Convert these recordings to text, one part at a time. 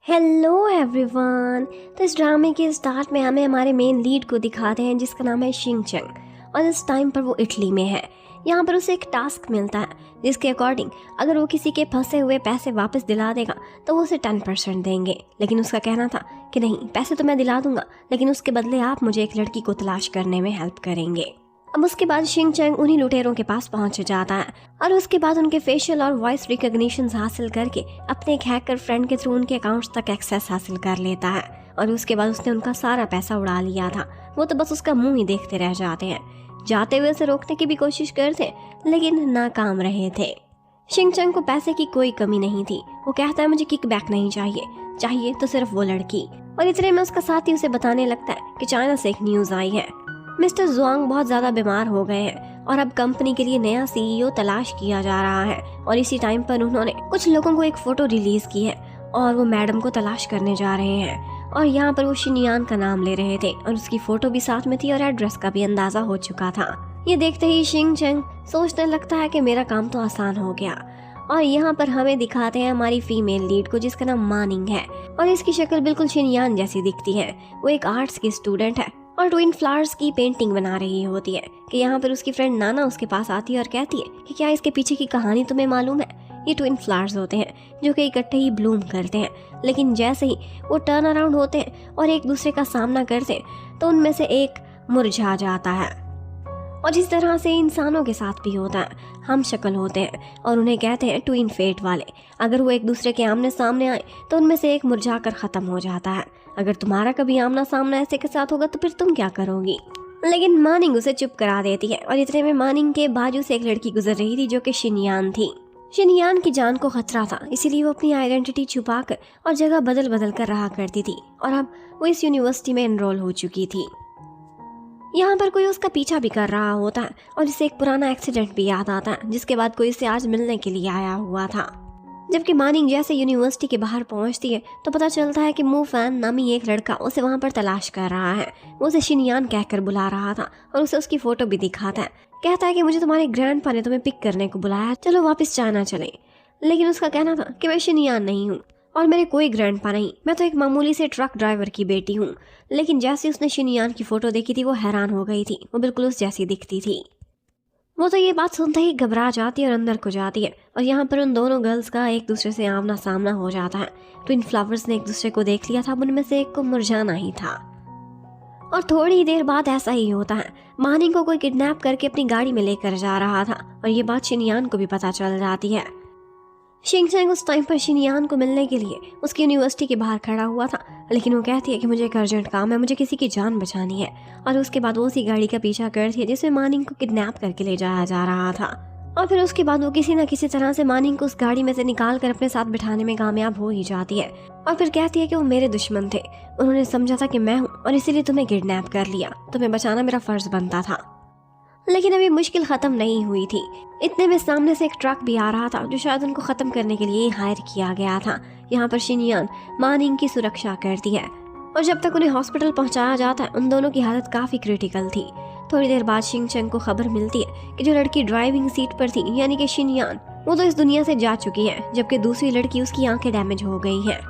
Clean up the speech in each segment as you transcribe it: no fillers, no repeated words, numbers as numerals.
Hello everyone. तो इस ड्रामे के स्टार्ट में हमें हमारे मेन लीड को दिखाते हैं जिसका नाम है शिंग चंग और इस टाइम पर वो इटली में है। यहाँ पर उसे एक टास्क मिलता है जिसके अकॉर्डिंग अगर वो किसी के फंसे हुए पैसे वापस दिला देगा तो वो उसे 10% देंगे। लेकिन उसका कहना था कि नहीं, पैसे तो मैं दिला दूंगा लेकिन उसके बदले आप मुझे एक लड़की को तलाश करने में हेल्प करेंगे। अब उसके बाद शिंग चंग उन्हीं लुटेरों के पास पहुंच जाता है और उसके बाद उनके फेशियल और वॉइस रिकॉग्निशन हासिल करके अपने एक हैकर फ्रेंड के थ्रू उनके अकाउंट्स तक एक्सेस हासिल कर लेता है। और उसके बाद उसने उनका सारा पैसा उड़ा लिया था। वो तो बस उसका मुंह ही देखते रह जाते हैं। जाते हुए उसे रोकने की भी कोशिश करते लेकिन नाकाम रहे थे। शिंग चंग को पैसे की कोई कमी नहीं थी। वो कहता है मुझे किक बैक नहीं चाहिए, चाहिए तो सिर्फ वो लड़की। और इतने में उसका साथी उसे बताने लगता है कि चाइना से एक न्यूज आई है, मिस्टर जुआंग बहुत ज्यादा बीमार हो गए हैं और अब कंपनी के लिए नया सीईओ तलाश किया जा रहा है। और इसी टाइम पर उन्होंने कुछ लोगों को एक फोटो रिलीज की है और वो मैडम को तलाश करने जा रहे हैं। और यहाँ पर वो शिनयान का नाम ले रहे थे और उसकी फोटो भी साथ में थी और एड्रेस का भी अंदाजा हो चुका था। ये देखते ही शिंग चंग सोचने लगता है कि मेरा काम तो आसान हो गया। और यहाँ पर हमें दिखाते हैं हमारी फीमेल लीड को जिसका नाम मानिंग है और इसकी शक्ल बिल्कुल शिनयान जैसी दिखती है। वो एक आर्ट्स की स्टूडेंट है और ट्विन फ्लावर्स की पेंटिंग बना रही होती है कि यहाँ पर उसकी फ्रेंड नाना उसके पास आती है और कहती है कि क्या इसके पीछे की कहानी तुम्हें मालूम है। ये ट्विन फ्लावर्स होते हैं जो कि इकट्ठे ही ब्लूम करते हैं, लेकिन जैसे ही वो टर्न अराउंड होते हैं और एक दूसरे का सामना करते हैं तो उनमें से एक मुरझा जाता है। और जिस तरह से इंसानों के साथ भी होता है, हम शक्ल होते हैं और उन्हें कहते हैं ट्विन फेट वाले। अगर वो एक दूसरे के आमने सामने आए तो उनमें से एक मुरझा कर खत्म हो जाता है। अगर तुम्हारा कभी आमना सामना ऐसे के साथ होगा तो फिर तुम क्या करोगी। लेकिन मानिंग उसे चुप करा देती है और इतने में मानिंग के बाजू से एक लड़की गुजर रही थी जो कि शिनयान थी। शिनयान की जान को खतरा था, इसीलिए वो अपनी आइडेंटिटी छुपाकर और जगह बदल बदल कर रहा करती थी और अब वो इस यूनिवर्सिटी में एनरोल हो चुकी थी। यहाँ पर कोई उसका पीछा भी कर रहा होता है और इसे एक पुराना एक्सीडेंट भी याद आता है जिसके बाद कोई इसे आज मिलने के लिए आया हुआ था। जबकि मानिंग जैसे यूनिवर्सिटी के बाहर पहुंचती है तो पता चलता है कि मू फैन नामी एक लड़का उसे वहां पर तलाश कर रहा है। वो उसे शिनयान कहकर बुला रहा था और उसे उसकी फोटो भी दिखाता है। कहता है कि मुझे तुम्हारे ग्रैंडपा ने तुम्हें पिक करने को बुलाया, चलो वापस चाइना चले। लेकिन उसका कहना था कि मैं शिनयान नहीं हूँ और मेरे कोई ग्रैंडपा नहीं, मैं तो एक मामूली से ट्रक ड्राइवर की बेटी हूँ। लेकिन जैसे उसने शिनयान की फोटो देखी थी वो हैरान हो गई थी। वो बिल्कुल उस जैसी दिखती थी। वो तो ये बात सुनते ही घबरा जाती है और अंदर को जाती है। और यहाँ पर उन दोनों गर्ल्स का एक दूसरे से आमना सामना हो जाता है। ट्विन फ्लावर्स ने एक दूसरे को देख लिया था, उनमें से एक को मुरझाना ही था। और थोड़ी ही देर बाद ऐसा ही होता है। मानिंग को कोई किडनैप करके अपनी गाड़ी में लेकर जा रहा था और ये बात शिनयान को भी पता चल जाती है। शिंग चंग उस टाइम पर शिनयान को मिलने के लिए उसकी यूनिवर्सिटी के बाहर खड़ा हुआ था, लेकिन वो कहती है कि मुझे एक अर्जेंट काम है, मुझे किसी की जान बचानी है। और उसके बाद वो उसी गाड़ी का पीछा करती है जिसमें मानिंग को किडनैप करके ले जाया जा रहा था। और फिर उसके बाद वो किसी न किसी तरह से मानिंग को उस गाड़ी में से निकाल कर अपने साथ बिठाने में कामयाब हो ही जाती है। और फिर कहती है कि वो मेरे दुश्मन थे, उन्होंने समझा था कि मैं हूँ और इसीलिए तुम्हें किडनैप कर लिया, तुम्हें बचाना मेरा फर्ज बनता था। लेकिन अभी मुश्किल खत्म नहीं हुई थी। इतने में सामने से एक ट्रक भी आ रहा था जो शायद उनको खत्म करने के लिए हायर किया गया था। यहाँ पर शिनयान मानिंग की सुरक्षा करती है और जब तक उन्हें हॉस्पिटल पहुंचाया जाता है उन दोनों की हालत काफी क्रिटिकल थी। थोड़ी देर बाद शिंग चंग को खबर मिलती है कि जो लड़की ड्राइविंग सीट पर थी यानी कि शिनयान, वो तो इस दुनिया से जा चुकी है, जबकि दूसरी लड़की उसकी आंखें डैमेज हो गई हैं।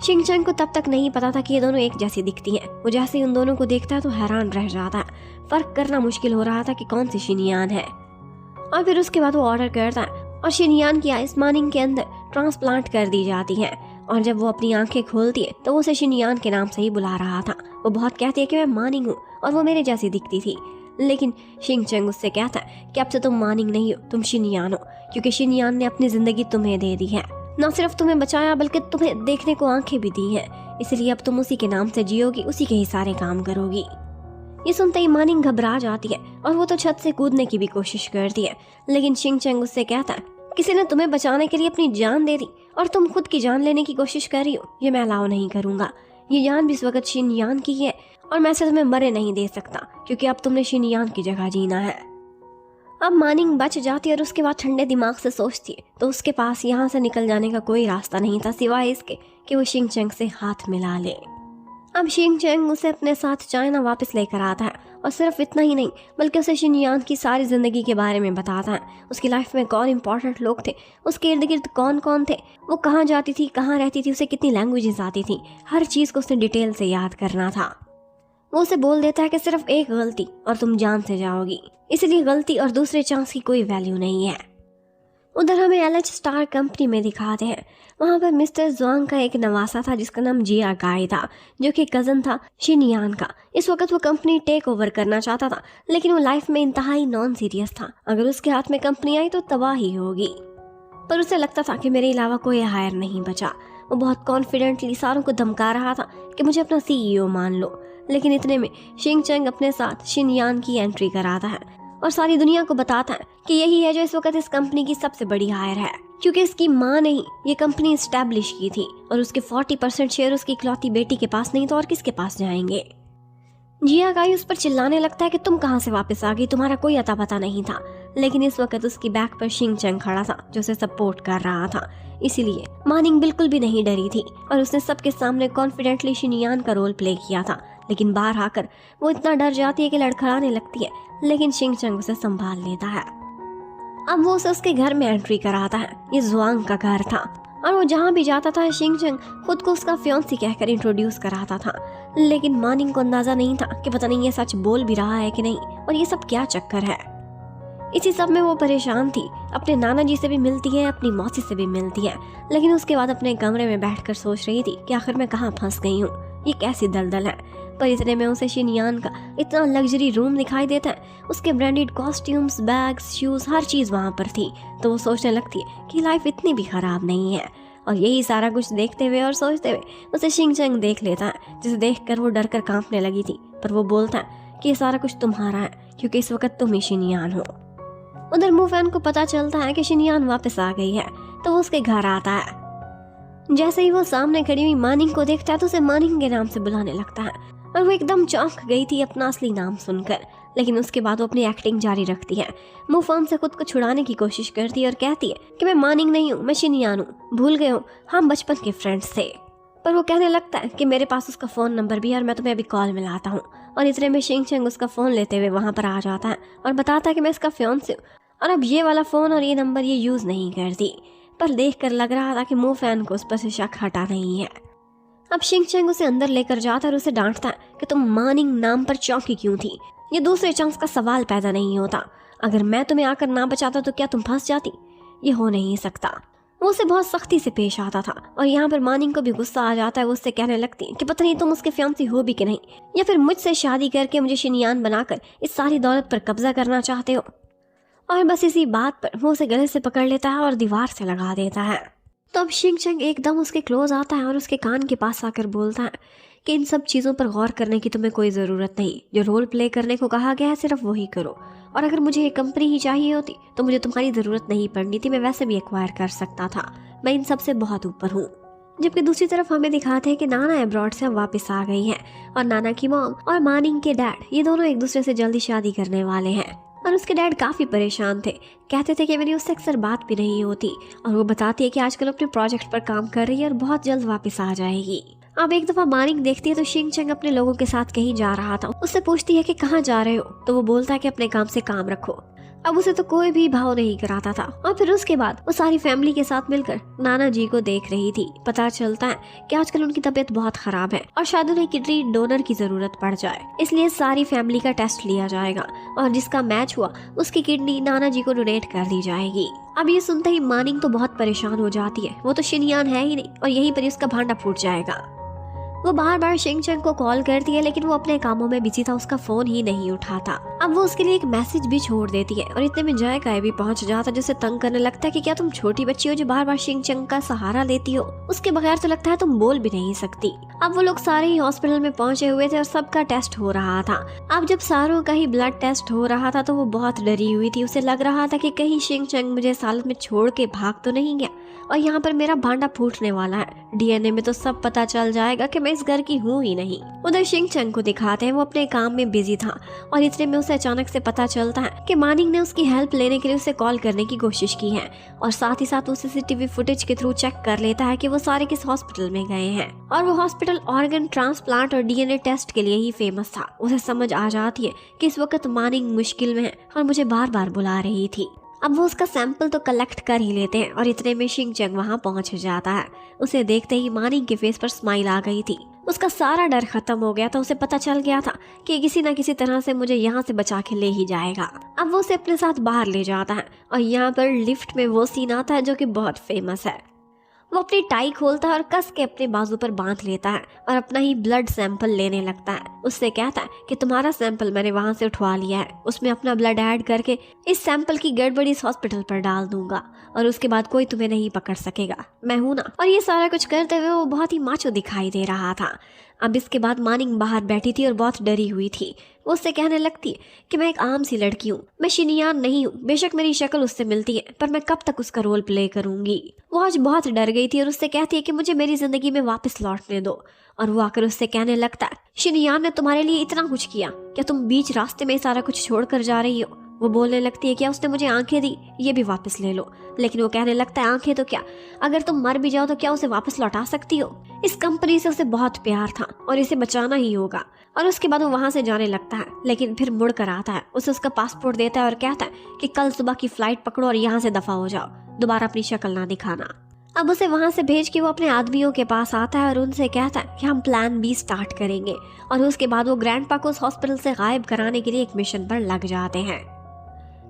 शिंग चंग को तब तक नहीं पता था कि ये दोनों एक जैसी दिखती हैं। वो जैसे ही उन दोनों को देखता है तो हैरान रह जाता है। फर्क करना मुश्किल हो रहा था कि कौन सी शिनयान है। और फिर उसके बाद वो ऑर्डर करता है और शिनयान की आइस मानिंग के अंदर ट्रांसप्लांट कर दी जाती है। और जब वो अपनी आंखें खोलती है तो वो उसे शिनयान के नाम से ही बुला रहा था। वो बहुत कहती है कि मैं मानिंग हूँ और वो मेरे जैसी दिखती थी। लेकिन शिंग चंग उससे कहता है कि अब से तुम मानिंग नहीं हो, तुम शिनयान हो, क्योंकि शिनयान ने अपनी जिंदगी तुम्हें दे दी है। न सिर्फ तुम्हें बचाया बल्कि तुम्हें देखने को आंखें भी दी हैं, इसलिए अब तुम उसी के नाम से जियोगी, उसी के ही सारे काम करोगी। ये सुनते ही मानिंग घबरा जाती है और वो तो छत से कूदने की भी कोशिश करती है। लेकिन शिंग चंग उससे कहता है किसी ने तुम्हें बचाने के लिए अपनी जान दे दी और तुम खुद की जान लेने की कोशिश कर रही हो, ये मैं अलाउ नहीं करूंगा। ये जान भी इस वक्त शिनयान की है और मैं से तुम्हें मरे नहीं दे सकता, क्योंकि अब तुमने शिनयान की जगह जीना है। अब मानिंग बच जाती है और उसके बाद ठंडे दिमाग से सोचती है तो उसके पास यहाँ से निकल जाने का कोई रास्ता नहीं था सिवाय इसके कि वो शिंग चंग से हाथ मिला ले। अब शिंग चंग उसे अपने साथ चाइना वापस लेकर आता है और सिर्फ इतना ही नहीं बल्कि उसे शिनयान की सारी ज़िंदगी के बारे में बताता है। उसकी लाइफ में कौन इंपॉर्टेंट लोग थे, उसके इर्द गिर्द कौन कौन थे, वो कहाँ जाती थी, कहाँ रहती थी, उसे कितनी लैंग्वेजेस आती थी, हर चीज़ को उसने डिटेल से याद करना था। वो उसे बोल देता है कि सिर्फ एक गलती और तुम जान से जाओगी, इसलिए गलती और दूसरे चांस की कोई वैल्यू नहीं है। उधर हमें LH स्टार कंपनी में दिखाते हैं। वहाँ पर मिस्टर ज़ुआंग का एक नवासा था जिसका नाम जिया गाई था, जो कि कज़न था शिनयान का। इस वक्त वो कंपनी टेक ओवर करना चाहता था, लेकिन वो लाइफ में इंतहाई नॉन सीरियस था। अगर उसके हाथ में कंपनी आई तो तबाही होगी, पर उसे लगता था कि मेरे अलावा कोई हायर नहीं बचा। वो बहुत कॉन्फिडेंटली सारों को धमका रहा था कि मुझे अपना CEO मान लो, लेकिन इतने में शिंग चंग अपने साथ शिनयान की एंट्री कराता है और सारी दुनिया को बताता है कि यही है जो इस वक्त इस कंपनी की सबसे बड़ी हायर है, क्योंकि इसकी माँ ने ही ये कंपनी इस्टेब्लिश की थी और उसके 40% शेयर उसकी इकलौती बेटी के पास नहीं तो और किसके पास जाएंगे। जिया गाई उस पर चिल्लाने लगता है कि तुम कहाँ से वापस आ गई, तुम्हारा कोई अता पता नहीं था। लेकिन इस वक्त उसकी बैक पर शिंग चंग खड़ा था जो उसे सपोर्ट कर रहा था, इसीलिए मानिंग बिल्कुल भी नहीं डरी थी और उसने सबके सामने कॉन्फिडेंटली शिनयान का रोल प्ले किया था। लेकिन बाहर आकर वो इतना डर जाती है कि लड़खड़ाने लगती है, लेकिन शिंग चंग उसे संभाल लेता है। अब वो उसे उसके घर में एंट्री कराता है। ये ज़ुआंग का घर था और वो जहाँ भी जाता था शिंग चंग खुद को उसका फियांसी कहकर इंट्रोड्यूस कराता था। लेकिन मानिंग को अंदाजा नहीं था कि पता नहीं ये सच बोल भी रहा है कि नहीं और ये सब क्या चक्कर है। इसी सब में वो परेशान थी। अपने नाना जी से भी मिलती है, अपनी मौसी से भी मिलती है, लेकिन उसके बाद अपने कमरे में बैठकर सोच रही थी कि आखिर मैं कहाँ फंस गई हूँ, ये कैसी दलदल है। पर इतने में उसे शिनयान का इतना लग्जरी रूम दिखाई देता है, उसके ब्रांडेड कॉस्ट्यूम्स, बैग्स, शूज़, हर चीज़ वहाँ पर थी। तो वो सोचने लगती है कि लाइफ इतनी भी ख़राब नहीं है। और यही सारा कुछ देखते हुए और सोचते हुए उसे शिंग चंग देख लेता है, जिसे देखकर वो डर कर कांपने लगी थी। पर वो बोलता है कि ये सारा कुछ तुम्हारा है, क्योंकि इस वक्त तुम ही शिनयान हो। उधर मुफैन को पता चलता है कि शिनयान वापस आ गई है, तो वो उसके घर आता है। जैसे ही वो सामने खड़ी हुई मानिंग को देखता है तो उसे मानिंग के नाम से बुलाने लगता है और वो एकदम चौंक गई थी अपना असली नाम सुनकर। लेकिन उसके बाद वो अपनी एक्टिंग जारी रखती है। मुफैन से खुद को छुड़ाने की कोशिश करती है और कहती है कि मैं मानिंग नहीं हूँ, मैं शिनयान हूँ, भूल गए हो, हम बचपन के फ्रेंड्स थे। पर वो कहने लगता है कि मेरे पास उसका फ़ोन नंबर भी है और मैं तुम्हें अभी कॉल मिलाता हूँ। और इतने में शिंग चंग उसका फ़ोन लेते हुए वहाँ पर आ जाता है और बताता है कि मैं इसका फियांसे हूँ और अब ये वाला फ़ोन और ये नंबर ये यूज़ नहीं करती। पर देख कर लग रहा था कि मुफैन को उस पर से शक हटा नहीं है। अब शिंग चंग उसे अंदर लेकर जाता है और उसे डांटता है कि तुम मानिंग नाम पर चौंकी क्यों थी, ये दूसरे चांस का सवाल पैदा नहीं होता। अगर मैं तुम्हें आकर ना बचाता तो क्या तुम फंस जाती, ये हो नहीं सकता। वो उसे बहुत सख्ती से पेश आता था और यहाँ पर मानिंग को भी गुस्सा आ जाता है। वो उससे कहने लगती है कि पता नहीं तुम उसके फियांसी हो भी कि नहीं, या फिर मुझसे शादी करके मुझे शिनयान बनाकर इस सारी दौलत पर कब्जा करना चाहते हो। और बस इसी बात पर वो उसे गले से पकड़ लेता है और दीवार से लगा देता है। तो अब शिंग चंग एकदम उसके क्लोज आता है और उसके कान के पास आकर बोलता है कि इन सब चीज़ों पर गौर करने की तुम्हें कोई ज़रूरत नहीं, जो रोल प्ले करने को कहा गया है सिर्फ वही करो। और अगर मुझे ये कंपनी ही चाहिए होती तो मुझे तुम्हारी ज़रूरत नहीं पड़नी थी, मैं वैसे भी एक्वायर कर सकता था, मैं इन सब से बहुत ऊपर हूँ। जबकि दूसरी तरफ हमें दिखाते हैं कि नाना अब्रॉड से वापस आ गई हैं और नाना की मॉम और मानिंग के डैड ये दोनों एक दूसरे से जल्दी शादी करने वाले हैं। और उसके डैड काफ़ी परेशान थे, कहते थे कि मेरी उससे अक्सर बात भी नहीं होती। और वो बताती है कि आजकल अपने प्रोजेक्ट पर काम कर रही है और बहुत जल्द वापस आ जाएगी। अब एक दफ़ा मानिंग देखती है तो शिंग चंग अपने लोगों के साथ कहीं जा रहा था। उससे पूछती है कि कहाँ जा रहे हो, तो वो बोलता है कि अपने काम से काम रखो। अब उसे तो कोई भी भाव नहीं कराता था। और फिर उसके बाद वो सारी फैमिली के साथ मिलकर नाना जी को देख रही थी। पता चलता है कि आजकल उनकी तबीयत बहुत खराब है और शायद उन्हें किडनी डोनर की जरूरत पड़ जाए, इसलिए सारी फैमिली का टेस्ट लिया जाएगा और जिसका मैच हुआ उसकी किडनी नाना जी को डोनेट कर दी जाएगी। अब ये सुनते ही मानिंग तो बहुत परेशान हो जाती है। वो तो शिनयान है ही नहीं और यहीं पर उसका भांडा फूट जाएगा। वो बार बार शिंग चंग को कॉल करती है, लेकिन वो अपने कामों में बिजी था, उसका फोन ही नहीं उठाता। अब वो उसके लिए एक मैसेज भी छोड़ देती है और इतने में जय का भी पहुंच जाता, जिसे तंग करने लगता है कि क्या तुम छोटी बच्ची हो जो बार बार शिंग चंग का सहारा लेती हो, उसके बगैर तो लगता है तुम बोल भी नहीं सकती। अब वो लोग सारे ही हॉस्पिटल में पहुंचे हुए थे और सबका टेस्ट हो रहा था। अब जब सारों का ही ब्लड टेस्ट हो रहा था तो वो बहुत डरी हुई थी। उसे लग रहा था कि कहीं शिंग चंग मुझे इस हालत में छोड़ के भाग तो नहीं गया और यहाँ पर मेरा भांडा फूटने वाला है। DNA में तो सब पता चल जाएगा कि मैं इस घर की हूँ ही नहीं। उधर शिंग चंग को दिखाते हैं वो अपने काम में बिजी था और इतने में उसे अचानक से पता चलता है कि मानिंग ने उसकी हेल्प लेने के लिए उसे कॉल करने की कोशिश की है और साथ ही साथ वो सीसीटीवी फुटेज के थ्रू चेक कर लेता है कि वो सारे किस हॉस्पिटल में गए हैं और वो हॉस्पिटल ऑर्गन ट्रांसप्लांट और डीएनए टेस्ट के लिए ही फेमस था। उसे समझ आ जाती है कि इस वक्त मानिंग मुश्किल में है और मुझे बार बार बुला रही थी। अब वो उसका सैंपल तो कलेक्ट कर ही लेते हैं और इतने में शिंग चंग वहाँ पहुँच जाता है। उसे देखते ही मानिंग के फेस पर स्माइल आ गई थी। उसका सारा डर खत्म हो गया था। उसे पता चल गया था कि किसी न किसी तरह से मुझे यहाँ से बचा के ले ही जाएगा। अब वो उसे अपने साथ बाहर ले जाता है और यहाँ पर लिफ्ट में वो सीन आता है जो कि बहुत फेमस है। वो अपनी टाई खोलता है और कस के अपने बाजू पर बांध लेता है और अपना ही ब्लड सैंपल लेने लगता है। उससे कहता है कि तुम्हारा सैंपल मैंने वहां से उठवा लिया है, उसमें अपना ब्लड ऐड करके इस सैंपल की गड़बड़ी इस हॉस्पिटल पर डाल दूंगा और उसके बाद कोई तुम्हें नहीं पकड़ सकेगा, मैं हूं ना। और ये सारा कुछ करते हुए वो बहुत ही माचो दिखाई दे रहा था। अब इसके बाद मानिंग बाहर बैठी थी और बहुत डरी हुई थी। वो उससे कहने लगती है कि मैं एक आम सी लड़की हूँ, मैं शिनयान नहीं हूँ। बेशक मेरी शक्ल उससे मिलती है पर मैं कब तक उसका रोल प्ले करूंगी। वो आज बहुत डर गई थी और उससे कहती है कि मुझे मेरी जिंदगी में वापस लौटने दो। और वो आकर उससे कहने लगता है शिनयान ने तुम्हारे लिए इतना कुछ किया, क्या तुम बीच रास्ते में सारा कुछ छोड़ कर जा रही हो। वो बोलने लगती है क्या उसने मुझे आंखें दी, ये भी वापस ले लो। लेकिन वो कहने लगता है आंखें तो क्या, अगर तुम मर भी जाओ तो क्या उसे वापस लौटा सकती हो। इस कंपनी से उसे बहुत प्यार था और इसे बचाना ही होगा। और उसके बाद वो वहां से जाने लगता है लेकिन फिर मुड़ कर आता है। उसे उसका पासपोर्ट देता है और कहता है कि कल सुबह की फ्लाइट पकड़ो और यहाँ से दफा हो जाओ, दोबारा अपनी शक्ल ना दिखाना। अब उसे वहां से भेज के वो अपने आदमियों के पास आता है और उनसे कहता है कि हम प्लान बी स्टार्ट करेंगे। और उसके बाद वो ग्रैंडपा को उस हॉस्पिटल से गायब कराने के लिए एक मिशन पर लग जाते हैं।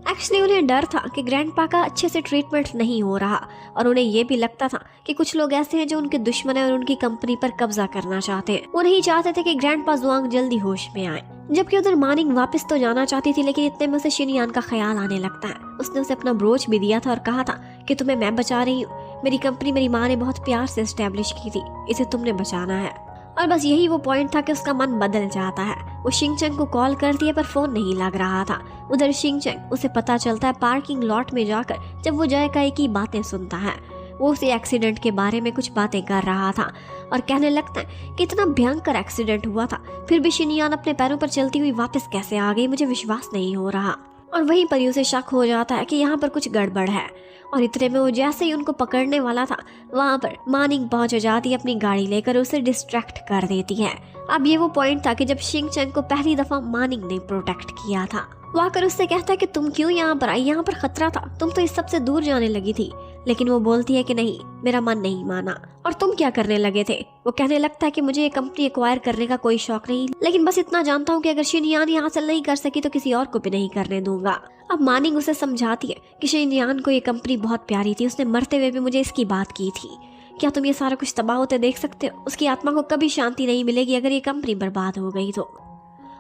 एक्चुअली उन्हें डर था कि ग्रैंडपा का अच्छे से ट्रीटमेंट नहीं हो रहा और उन्हें ये भी लगता था कि कुछ लोग ऐसे हैं जो उनके दुश्मन है और उनकी कंपनी पर कब्जा करना चाहते हैं। वो नहीं चाहते थे कि ग्रैंडपा जुआंग जल्दी होश में आए। जबकि उधर मानिंग वापस तो जाना चाहती थी लेकिन इतने में उसे शिनयान का ख्याल आने लगता है। उसने उसे अपना ब्रोच भी दिया था और कहा था कि तुम्हें मैं बचा रही हूँ, मेरी कंपनी मेरी माँ ने बहुत प्यार से एस्टेब्लिश की थी, इसे तुमने बचाना है। और बस यही वो पॉइंट था कि उसका मन बदल जाता है। वो शिंग चंग को कॉल करती है पर फोन नहीं लग रहा था। उधर शिंग चंग उसे पता चलता है पार्किंग लॉट में जाकर जब वो जय काई की बातें सुनता है। वो उसे एक्सीडेंट के बारे में कुछ बातें कर रहा था और कहने लगता है कि इतना भयंकर एक्सीडेंट हुआ था फिर भी शिनयान अपने पैरों पर चलती हुई वापस कैसे आ गई, मुझे विश्वास नहीं हो रहा। और वहीं पर उसे शक हो जाता है कि यहाँ पर कुछ गड़बड़ है। और इतने में वो जैसे ही उनको पकड़ने वाला था वहाँ पर मानिंग पहुंच जाती है अपनी गाड़ी लेकर, उसे डिस्ट्रैक्ट कर देती है। अब ये वो पॉइंट था कि जब शिंग चंग को पहली दफा मानिंग ने प्रोटेक्ट किया था। वो आकर उससे कहता है कि तुम क्यों यहाँ पर आई, यहाँ पर खतरा था, तुम तो इस सब से दूर जाने लगी थी। लेकिन वो बोलती है कि नहीं, मेरा मन नहीं माना। और तुम क्या करने लगे थे। वो कहने लगता है कि मुझे ये कंपनी एक्वायर करने का कोई शौक नहीं, लेकिन बस इतना जानता हूँ कि अगर शिनयान ये हासिल नहीं कर सकी तो किसी और को भी नहीं करने दूंगा। अब मानिंग उसे समझाती है कि शिनयान को ये कंपनी बहुत प्यारी थी, उसने मरते हुए भी मुझे इसकी बात की थी। क्या तुम ये सारा कुछ तबाह होते देख सकते हो। उसकी आत्मा को कभी शांति नहीं मिलेगी अगर ये कंपनी बर्बाद हो गई तो।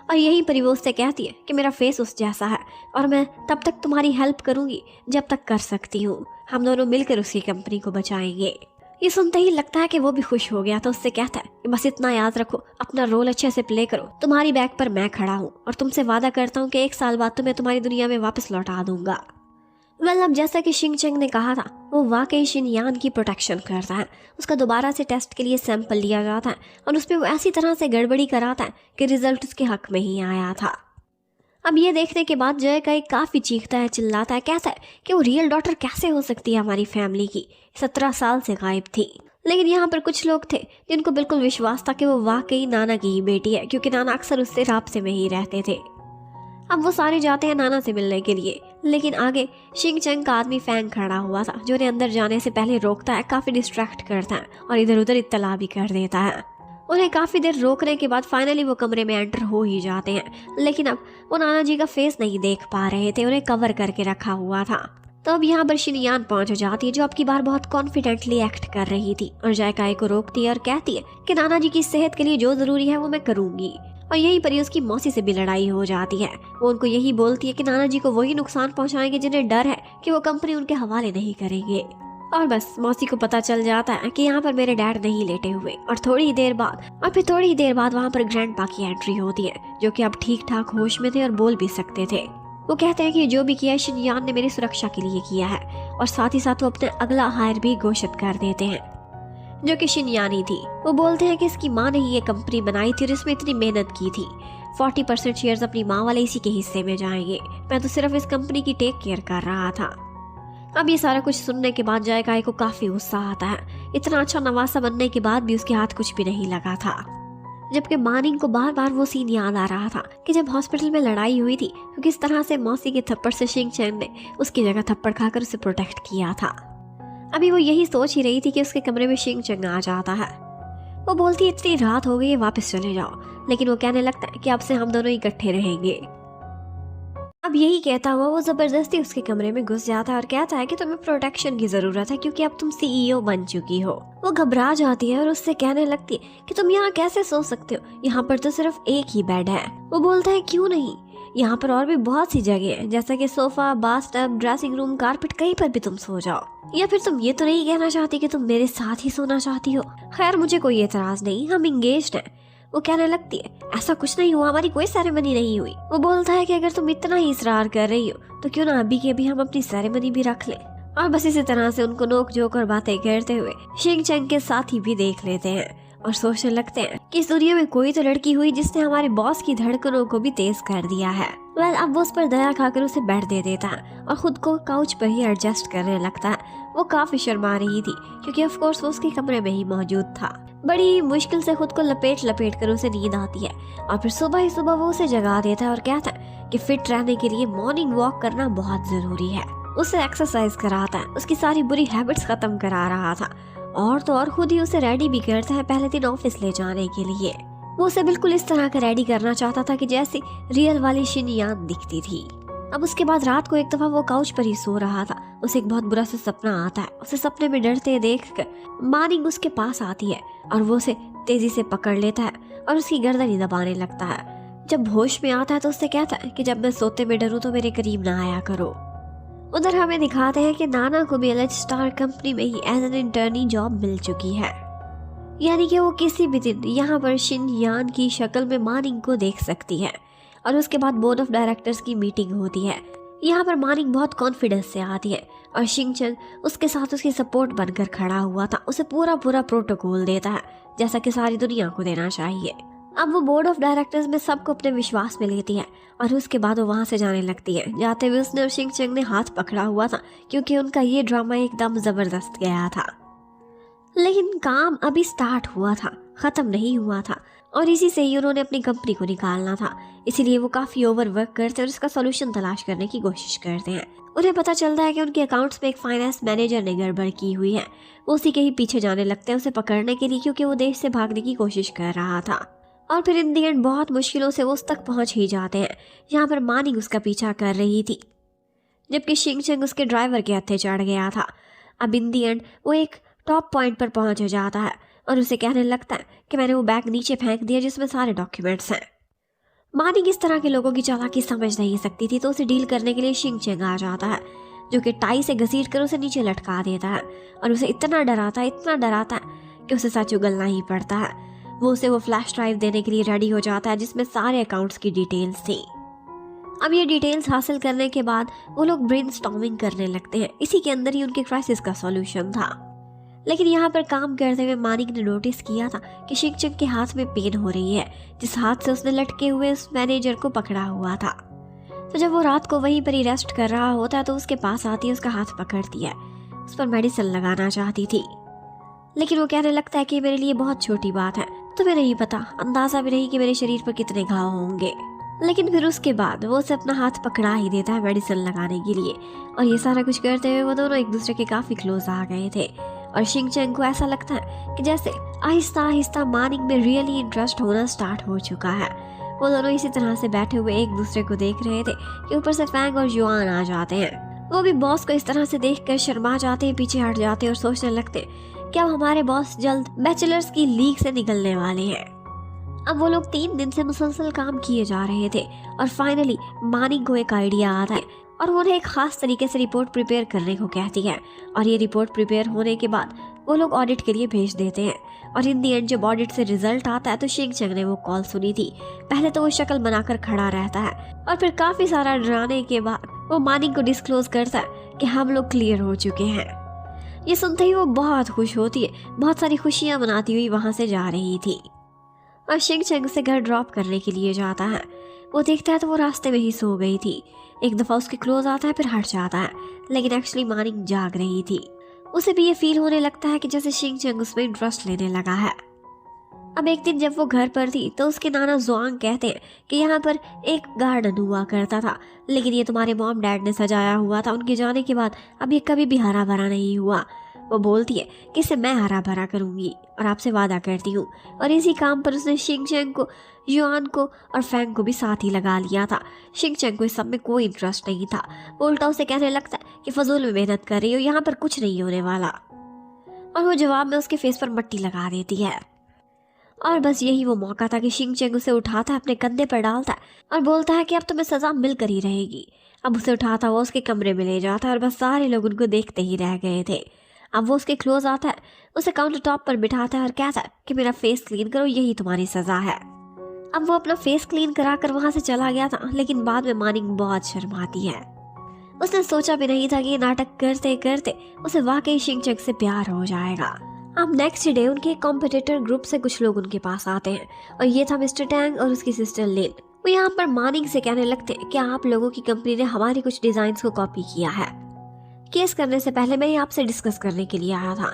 और यहीं पर वो उससे कहती है कि मेरा फेस उस जैसा है और मैं तब तक तुम्हारी हेल्प करूंगी जब तक कर सकती हूँ। हम दोनों मिलकर उसकी कंपनी को बचाएंगे। ये सुनते ही लगता है कि वो भी खुश हो गया तो उससे कहता है कि बस इतना याद रखो, अपना रोल अच्छे से प्ले करो, तुम्हारी बैक पर मैं खड़ा हूँ और तुमसे वादा करता हूँ कि 1 साल बाद तुम्हें तुम्हारी दुनिया में वापस लौटा दूंगा। अब जैसा कि शिंग चंग ने कहा था वो वाकई शिनयान की प्रोटेक्शन करता है। उसका दोबारा से टेस्ट के लिए सैंपल लिया जाता है और उसमें वो ऐसी तरह से गड़बड़ी कराता है कि रिजल्ट उसके हक में ही आया था। अब ये देखने के बाद जय काई काफ़ी चीखता है, चिल्लाता है, कहता है कि वो रियल डॉटर कैसे हो सकती है हमारी फैमिली की, 17 साल से गायब थी। लेकिन यहाँ पर कुछ लोग थे जिनको बिल्कुल विश्वास था कि वो वाकई नाना की ही बेटी है, क्योंकि नाना अक्सर उससे राब्ते में ही रहते थे। अब वो सारे जाते हैं नाना से मिलने के लिए, लेकिन आगे शिंग चंग का आदमी फैंग खड़ा हुआ था जो उन्हें अंदर जाने से पहले रोकता है, काफ़ी डिस्ट्रैक्ट करता है और इधर उधर इत्तला भी कर देता है। उन्हें काफ़ी देर रोकने के बाद फाइनली वो कमरे में एंटर हो ही जाते हैं, लेकिन अब वो नाना जी का फेस नहीं देख पा रहे थे, उन्हें कवर करके रखा हुआ था। तो अब यहाँ पर शिनयान पहुंच जाती है जो अब की बार बहुत कॉन्फिडेंटली एक्ट कर रही थी और जय काई को रोकती है और कहती है कि नाना जी की सेहत के लिए जो ज़रूरी है वो मैं करूँगी। और यहीं पर उसकी मौसी से भी लड़ाई हो जाती है। वो उनको यही बोलती है कि नाना जी को वही नुकसान पहुंचाएंगे जिन्हें डर है कि वो कंपनी उनके हवाले नहीं करेंगे। और बस मौसी को पता चल जाता है कि यहाँ पर मेरे डैड नहीं लेटे हुए। और फिर थोड़ी ही देर बाद वहाँ पर ग्रैंडपा की एंट्री होती है जो कि अब ठीक ठाक होश में थे और बोल भी सकते थे। वो कहते हैं कि जो भी किया शिनयान ने मेरी सुरक्षा के लिए किया है और साथ ही साथ वो अपने अगला हायर भी घोषित कर देते हैं। जो कि शिनयानी थी। वो बोलते हैं कि इसकी माँ ने ही ये कंपनी बनाई थी और इसमें इतनी मेहनत की थी। 40% शेयर्स अपनी माँ वाले इसी के हिस्से में जाएंगे। मैं तो सिर्फ इस कंपनी की टेक केयर कर रहा था। अब ये सारा कुछ सुनने के बाद जायकाई को काफी गुस्सा आता है। इतना अच्छा नवासा बनने के बाद भी उसके हाथ कुछ भी नहीं लगा था। जबकि मानिंग को बार बार वो सीन याद आ रहा था कि जब हॉस्पिटल में लड़ाई हुई थी तो किस तरह से मौसी के थप्पड़ से शिंग चैंग ने उसकी जगह थप्पड़ खाकर उसे प्रोटेक्ट किया था। अभी वो यही सोच ही रही थी कि उसके कमरे में शिंग चैंग आ जाता है। वो बोलती इतनी रात हो गई है, वापस चले जाओ, लेकिन वो कहने लगता है कि अब से हम दोनों इकट्ठे रहेंगे। अब यही कहता हुआ वो जबरदस्ती उसके कमरे में घुस जाता है और कहता है कि तुम्हें प्रोटेक्शन की जरूरत है क्योंकि अब तुम सीईओ बन चुकी हो। वो घबरा जाती है और उससे कहने लगती है कि तुम यहाँ कैसे सो सकते हो, यहाँ पर तो सिर्फ एक ही बेड है। वो बोलता है क्यों नहीं, यहाँ पर और भी बहुत सी जगह है, जैसा कि sofa, bathtub, dressing room, carpet, कहीं पर भी तुम सो जाओ। या फिर तुम ये तो नहीं कहना चाहती कि तुम मेरे साथ ही सोना चाहती हो? खैर मुझे कोई एतराज नहीं, हम इंगेज्ड हैं। वो कहने लगती है ऐसा कुछ नहीं हुआ, हमारी कोई सेरेमनी नहीं हुई। वो बोलता है कि अगर तुम इतना ही इसरार कर रही हो तो क्यों ना अभी के अभी हम अपनी सेरेमनी भी रख लें। और बस इसी तरह से उनको नोक झोंक और बातें करते हुए शिंग चैंग के साथी भी देख लेते हैं और सोचने लगते हैं कि इस दुनिया में कोई तो लड़की हुई जिसने हमारे बॉस की धड़कनों को भी तेज कर दिया है। अब वो उस पर दया खाकर उसे बेड दे देता है और खुद को काउच पर ही एडजस्ट करने लगता है। वो काफी शर्मा रही थी क्योंकि ऑफ कोर्स वो उसके कमरे में ही मौजूद था। बड़ी मुश्किल से खुद को लपेट लपेट कर उसे नींद आती है और फिर सुबह ही सुबह वो उसे जगा देता है और कहता है कि फिट रहने के लिए मॉर्निंग वॉक करना बहुत जरूरी है। उसे एक्सरसाइज कराता है, उसकी सारी बुरी हैबिट्स खत्म करा रहा था और तो और खुद ही उसे रेडी भी करता है पहले दिन ऑफिस ले जाने के लिए। वो उसे बिल्कुल इस तरह का रेडी करना चाहता था कि जैसे रियल वाली शिनयान दिखती थी। अब उसके बाद रात को एक दफा वो काउच पर ही सो रहा था। उसे एक बहुत बुरा सा सपना आता है। उसे सपने में डरते देखकर मानिंग उसके पास आती है और वो उसे तेजी से पकड़ लेता है और उसकी गर्दन ही दबाने लगता है। जब होश में आता है तो उससे कहता है कि जब मैं सोते में डरूं तो मेरे करीब ना आया करो। उधर हमें दिखाते हैं कि नाना को भी एलएच स्टार कंपनी में ही एज एन इंटर्नी जॉब मिल चुकी है, यानी कि वो किसी भी दिन यहाँ पर शिनयान की शक्ल में मानिंग को देख सकती है। और उसके बाद बोर्ड ऑफ डायरेक्टर्स की मीटिंग होती है। यहाँ पर मानिंग बहुत कॉन्फिडेंस से आती है और शिंग चैंग उसके साथ उसकी सपोर्ट बनकर खड़ा हुआ था। उसे पूरा प्रोटोकॉल देता है जैसा कि सारी दुनिया को देना चाहिए। अब वो बोर्ड ऑफ डायरेक्टर्स में सबको अपने विश्वास में लेती है और उसके बाद वो वहाँ से जाने लगती है। जाते हुए उसने और शिंग चैंग ने हाथ पकड़ा हुआ था क्योंकि उनका ये ड्रामा एकदम जबरदस्त गया था। लेकिन काम अभी स्टार्ट हुआ था, खत्म नहीं हुआ था और इसी से ही उन्होंने अपनी कंपनी को निकालना था। इसीलिए वो काफी ओवरवर्क करते हैं और इसका सॉल्यूशन तलाश करने की कोशिश करते हैं। उन्हें पता चलता है कि उनके अकाउंट्स में एक फाइनेंस मैनेजर ने गड़बड़ की हुई है। वो उसी के ही पीछे जाने लगते हैं उसे पकड़ने के लिए क्योंकि वो देश से भागने की कोशिश कर रहा था। और फिर इन दी एंड बहुत मुश्किलों से वो उस तक पहुंच ही जाते हैं जहाँ पर मानिंग उसका पीछा कर रही थी, जबकि शिंग चैंग उसके ड्राइवर के हत्थे चढ़ गया था। अब इन दी एंड वो एक टॉप पॉइंट पर पहुंच जाता है और उसे कहने लगता है कि मैंने वो बैग नीचे फेंक दिया जिसमें सारे डॉक्यूमेंट्स हैं। मानिंग इस तरह के लोगों की चालाकी समझ नहीं सकती थी तो उसे डील करने के लिए शिंग चैंग आ जाता है जो कि टाई से घसीट कर उसे नीचे लटका देता है और उसे इतना डराता है कि उसे सच उगलना ही पड़ता है। वो उसे वो फ्लैश ड्राइव देने के लिए रेडी हो जाता है जिसमें सारे अकाउंट्स की डिटेल्स थी। अब ये डिटेल्स हासिल करने के बाद वो लोग ब्रेनस्टॉर्मिंग करने लगते हैं। इसी के अंदर ही उनके क्राइसिस का सॉल्यूशन था। लेकिन यहाँ पर काम करते हुए मानिक ने नोटिस किया था कि शिंग चैंग के हाथ में पेन हो रही है, जिस हाथ से उसने लटके हुए उस मैनेजर को पकड़ा हुआ था। तो जब वो रात को वहीं पर ही रेस्ट कर रहा होता है तो उसके पास आती है, उसका हाथ पकड़ती है, उस पर मेडिसिन लगाना चाहती थी। लेकिन वो कहने लगता है कि मेरे लिए बहुत छोटी बात है, तुम्हें नहीं पता, अंदाजा भी नहीं कि मेरे शरीर पर कितने घाव होंगे। लेकिन फिर उसके बाद वो उसे अपना हाथ पकड़ा ही देता है मेडिसिन लगाने के लिए। और ये सारा कुछ करते हुए वो दोनों एक दूसरे के काफी क्लोज आ गए थे और शिंग चैंग को ऐसा लगता है कि जैसे आहिस्ता आहिस्ता मानिक में रियली इंटरेस्ट होना स्टार्ट हो चुका है। वो दोनों इसी तरह से बैठे हुए एक दूसरे को देख रहे थे कि ऊपर से फैंग और जुआन आ जाते हैं। वो भी बॉस को इस तरह से देखकर शर्मा जाते हैं, पीछे हट जाते हैं और सोचने लगते हैं कि अब हमारे बॉस जल्द बैचलर्स की लीग से निकलने वाले हैं। अब वो लोग 3 दिन से मुसलसल काम किए जा रहे थे और फाइनली मानिक को एक आइडिया आता है और वो उन्हें एक खास तरीके से रिपोर्ट प्रिपेयर करने को कहती है। और ये रिपोर्ट प्रिपेयर होने के बाद वो लोग ऑडिट के लिए भेज देते हैं। और इन दी एंड जब ऑडिट से रिजल्ट आता है तो शिंग चैंग ने वो कॉल सुनी थी। पहले तो वो शक्ल बनाकर खड़ा रहता है और फिर काफी सारा डराने के बाद वो मानिक को डिस्क्लोज करता है कि हम लोग क्लियर हो चुके हैं। ये सुनते ही वो बहुत खुश होती है, बहुत सारी खुशियाँ मनाती हुई वहाँ से जा रही थी। और शिंग चंग उसे घर ड्रॉप करने के लिए जाता है। वो देखता है तो वो रास्ते में ही सो गई थी। एक दफ़ा उसके क्लोज आता है फिर हट जाता है, लेकिन एक्चुअली मानिंग जाग रही थी। उसे भी ये फील होने लगता है कि जैसे शिंग चंग उसमें इंटरेस्ट लेने लगा है। अब एक दिन जब वो घर पर थी तो उसके नाना जुआंग कहते हैं कि यहाँ पर एक गार्डन हुआ करता था, लेकिन ये तुम्हारे मॉम डैड ने सजाया हुआ था उनके जाने के बाद, अब ये कभी भी हरा भरा नहीं हुआ। वो बोलती है कि इसे मैं हरा भरा करूँगी और आपसे वादा करती हूँ। और इसी काम पर उसने शिंग चंग को, युआन को और फैंग को भी साथ ही लगा लिया था। शिंग चंग को इस सब में कोई इंटरेस्ट नहीं था। वो उल्टा उसे कहने लगता है कि फजूल में मेहनत कर रही हो, यहाँ पर कुछ नहीं होने वाला। और वो जवाब में उसके फेस पर मट्टी लगा देती है। और बस यही वो मौका था कि शिंग चंग उसे उठाता है, अपने कंधे पर डालता है और बोलता है कि अब तुम्हें सज़ा मिलकर ही रहेगी। अब उसे उठाता वो उसके कमरे में ले जाता है और बस सारे लोग उनको देखते ही रह गए थे। अब वो उसके क्लोज आता है, उसे काउंटर टॉप पर बिठाता है और कहता है कि मेरा फेस क्लीन करो, यही तुम्हारी सज़ा है। अब वो अपना फेस क्लीन करा कर वहाँ से चला गया था, लेकिन बाद में मानिंग बहुत शर्माती है। उसने सोचा भी नहीं था कि ये नाटक करते करते उसे वाकई शिंग चंग से प्यार हो जाएगा। अब नेक्स्ट डे उनके कॉम्पिटिटर ग्रुप से कुछ लोग उनके पास आते हैं और ये था मिस्टर टैंग और उसकी सिस्टर लिन। वो यहाँ पर मानिंग से कहने लगते हैं कि आप लोगों की कंपनी ने हमारी कुछ डिजाइन्स को कॉपी किया है। केस करने से पहले मैं आपसे डिस्कस करने के लिए आया था,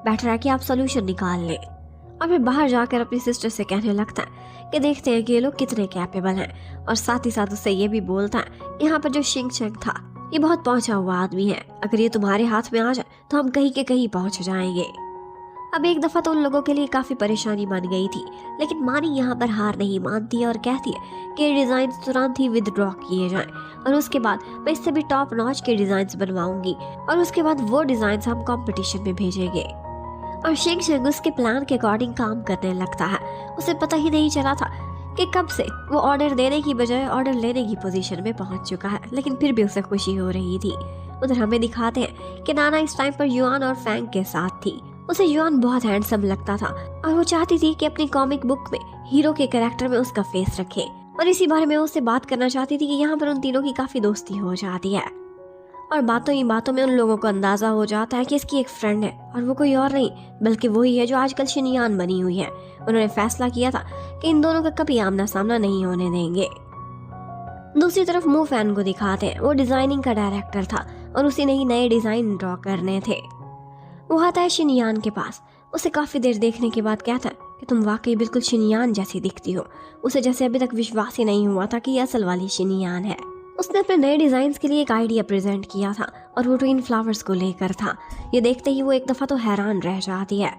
बेटर है कि आप सोल्यूशन निकाल लें। और फिर बाहर जाकर अपनी सिस्टर से कहने लगता है कि देखते हैं कि ये लोग कितने कैपेबल हैं। और साथ ही साथ उससे ये भी बोलता है यहाँ पर जो शिंग चंग था ये बहुत पहुंचा हुआ आदमी है, अगर ये तुम्हारे हाथ में आ जाए तो हम कहीं के कहीं पहुंच जाएंगे। अब एक दफ़ा तो उन लोगों के लिए काफ़ी परेशानी बन गई थी, लेकिन मानी यहाँ पर हार नहीं मानती और कहती है कि डिज़ाइन तुरंत ही विदड्रॉ किए जाएं और उसके बाद मैं इससे भी टॉप नॉच के डिज़ाइंस बनवाऊंगी और उसके बाद वो डिज़ाइंस हम कंपटीशन में भेजेंगे। और शिंग चंग उसके प्लान के अकॉर्डिंग काम करने लगता है। उसे पता ही नहीं चला था कि कब से वो ऑर्डर देने की बजाय ऑर्डर लेने की पोजीशन में पहुंच चुका है, लेकिन फिर भी उसे खुशी हो रही थी। उधर हमें दिखाते हैं कि नाना इस टाइम पर युआन और फैंग के साथ थी। उसे युआन बहुत हैंडसम लगता था और वो चाहती थी कि अपनी कॉमिक बुक में हीरो के कैरेक्टर में उसका फेस रखे, और इसी बारे में उससे बात करना चाहती थी कि यहाँ पर उन तीनों की काफी दोस्ती हो जाती है। और बातों ही बातों में उन लोगों को अंदाजा हो जाता है कि इसकी एक फ्रेंड है और वो कोई और नहीं बल्कि वही है जो आजकल शिनयान बनी हुई है। उन्होंने फैसला किया था कि इन दोनों का कभी आमना सामना नहीं होने देंगे। दूसरी तरफ मू फैन को दिखाते हैं, वो डिजाइनिंग का डायरेक्टर था और उसी ने ही नए डिजाइन ड्रॉ करने थे। वो आता है शिनयान के पास, उसे काफी देर देखने के बाद कहता है कि तुम वाकई बिल्कुल शिनयान जैसी दिखती हो। उसे जैसे अभी तक विश्वास ही नहीं हुआ था कि ये असल वाली शिनयान है। उसने अपने नए डिजाइन के लिए एक आइडिया प्रेजेंट किया था और वो ट्विन फ्लावर्स को लेकर था। ये देखते ही वो एक दफा तो हैरान रह जाती है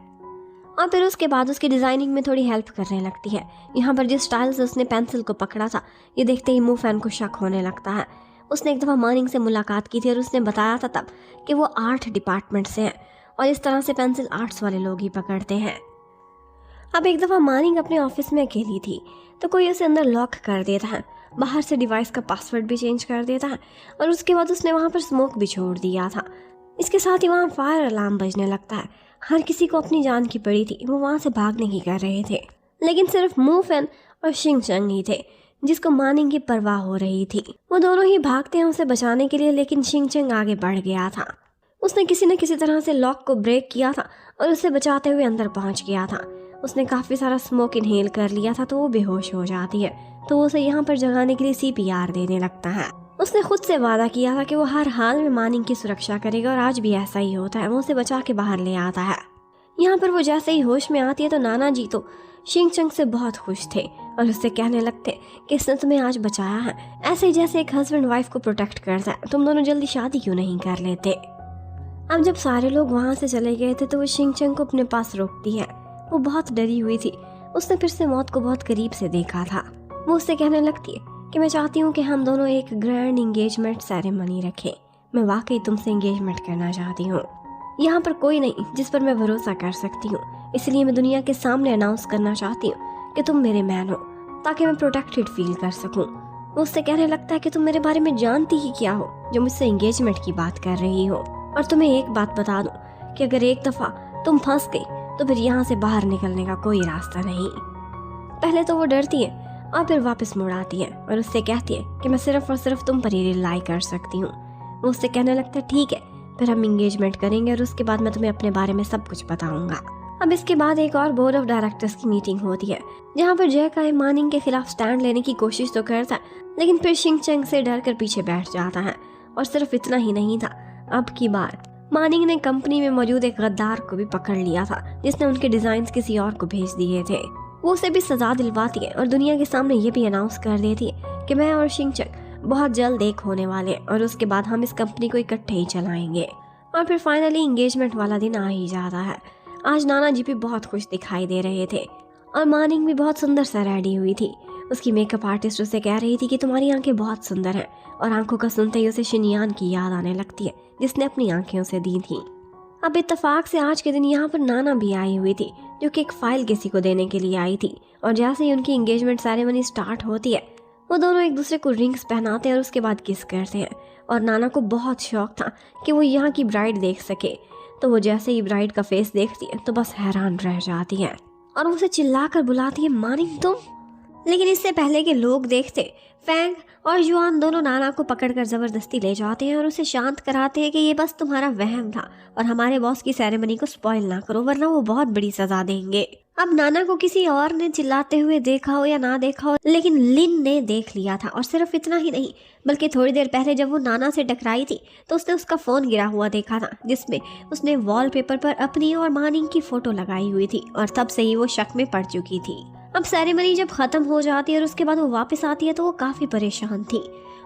और फिर उसके बाद उसकी डिजाइनिंग में थोड़ी हेल्प करने लगती है। यहाँ पर जिस स्टाइल से उसने पेंसिल को पकड़ा था, ये देखते ही मू फैन को शक होने लगता है। उसने एक दफा मानिंग से मुलाकात की थी और उसने बताया था तब कि वो आर्ट डिपार्टमेंट से हैं और इस तरह से पेंसिल आर्ट्स वाले लोग ही पकड़ते हैं। अब एक दफ़ा मानिंग अपने ऑफिस में अकेली थी तो कोई उसे अंदर लॉक कर देता है, बाहर से डिवाइस का पासवर्ड भी चेंज कर देता है और उसके बाद उसने वहाँ पर स्मोक भी छोड़ दिया था। इसके साथ ही वहाँ फायर अलार्म बजने लगता है। हर किसी को अपनी जान की पड़ी थी, वो वहाँ से भागने की कर रहे थे, लेकिन सिर्फ मू फैन और शिंग चंग ही थे जिसको मानिंग की परवाह हो रही थी। वो दोनों ही भागते हैं उसे बचाने के लिए, लेकिन शिंग चंग आगे बढ़ गया था। उसने किसी न किसी तरह से लॉक को ब्रेक किया था और उसे बचाते हुए अंदर पहुंच गया था। उसने काफ़ी सारा स्मोक इनहेल कर लिया था तो वो बेहोश हो जाती है, तो वो उसे यहाँ पर जगाने के लिए CPR देने लगता है। उसने खुद से वादा किया था कि वो हर हाल में मानिंग की सुरक्षा करेगा और आज भी ऐसा ही होता है। वो उसे बचा के बाहर ले आता है। यहाँ पर वो जैसे ही होश में आती है तो नाना जी तो शिंग चंग से बहुत खुश थे और उससे कहने लगते कि इसने तुम्हें आज बचाया है, ऐसे ही जैसे एक हस्बैंड वाइफ को प्रोटेक्ट करता है। तुम दोनों जल्दी शादी क्यों नहीं कर लेते। अब जब सारे लोग वहाँ से चले गए थे तो वो शिंग चंग को अपने पास रोकती है। वो बहुत डरी हुई थी, उसने फिर से मौत को बहुत करीब से देखा था। वो उससे कहने लगती है कि मैं चाहती हूँ कि हम दोनों एक ग्रैंड इंगेजमेंट सेरेमनी रखें। मैं वाकई तुमसे इंगेजमेंट करना चाहती हूँ। यहाँ पर कोई नहीं जिस पर मैं भरोसा कर सकती हूँ, इसलिए मैं दुनिया के सामने अनाउंस करना चाहती हूँ कि तुम मेरे मैन हो, ताकि मैं प्रोटेक्टेड फील कर सकूँ। वो उससे कहने लगता है कि तुम मेरे बारे में जानती ही क्या हो जो मुझसे इंगेजमेंट की बात कर रही हो। और तुम्हें एक बात बता दूं कि अगर एक दफ़ा तुम फंस गई तो फिर यहाँ से बाहर निकलने का कोई रास्ता नहीं। पहले तो वो डरती है और फिर वापस मुड़ आती है और उससे कहती है कि मैं सिर्फ और सिर्फ तुम पर ही रिलाई कर सकती हूँ। वो उससे कहने लगता है ठीक है, फिर हम एंगेजमेंट करेंगे और उसके बाद मैं तुम्हें अपने बारे में सब कुछ बताऊंगा। अब इसके बाद एक और बोर्ड ऑफ डायरेक्टर्स की मीटिंग होती है, जहाँ पर जय मानिंग के खिलाफ स्टैंड लेने की कोशिश तो करता है, लेकिन फिर शिंग चंग से डर कर पीछे बैठ जाता है। और सिर्फ इतना ही नहीं था, अब की बार मानिंग ने कंपनी में मौजूद एक गद्दार को भी पकड़ लिया था, जिसने उनके डिजाइन किसी और को भेज दिए थे। वो उसे भी सजा दिलवाती है और दुनिया के सामने ये भी अनाउंस कर देती है कि मैं और शिंग चंग बहुत जल्द एक होने वाले हैं और उसके बाद हम इस कंपनी को इकट्ठे ही चलाएंगे। और फिर फाइनली एंगेजमेंट वाला दिन आ ही जाता है। आज नाना जी भी बहुत खुश दिखाई दे रहे थे और मानिंग भी बहुत सुंदर सा रेडी हुई थी। उसकी मेकअप आर्टिस्ट उसे कह रही थी कि तुम्हारी आंखें बहुत सुंदर हैं, और आंखों का सुनते ही उसे शिनयान की याद आने लगती है, जिसने अपनी आंखें उसे दी थी। अब इत्तेफाक से आज के दिन यहाँ पर नाना भी आई हुई थी, जो कि एक फाइल किसी को देने के लिए आई थी। और जैसे ही उनकी एंगेजमेंट सेरेमनी स्टार्ट होती है, वो दोनों एक दूसरे को रिंग्स पहनाते हैं और उसके बाद किस करते हैं। और नाना को बहुत शौक था कि वो यहाँ की ब्राइड देख सके, तो वो जैसे ही ब्राइड का फेस देखती है तो बस हैरान रह जाती है और उसे चिल्लाकर बुलाती है, मानिंग तुम। लेकिन इससे पहले कि लोग देखते, फैंग और जुआन दोनों नाना को पकड़कर जबरदस्ती ले जाते हैं और उसे शांत कराते हैं कि ये बस तुम्हारा वहम था और हमारे बॉस की सेरेमनी को स्पॉइल ना करो, वरना वो बहुत बड़ी सजा देंगे। अब नाना को किसी और ने चिल्लाते हुए देखा हो या ना देखा हो, लेकिन लिन ने देख लिया था। और सिर्फ इतना ही नहीं, बल्कि थोड़ी देर पहले जब वो नाना से टकराई थी तो उसने उसका फोन गिरा हुआ देखा था, जिसमें उसने वॉलपेपर पर अपनी और मानिंग की फोटो लगाई हुई थी। और तब से ही वो शक में पड़ चुकी थी। अब सेरेमनी जब खत्म हो जाती है और उसके बाद वो वापस आती है तो वो काफी परेशान थी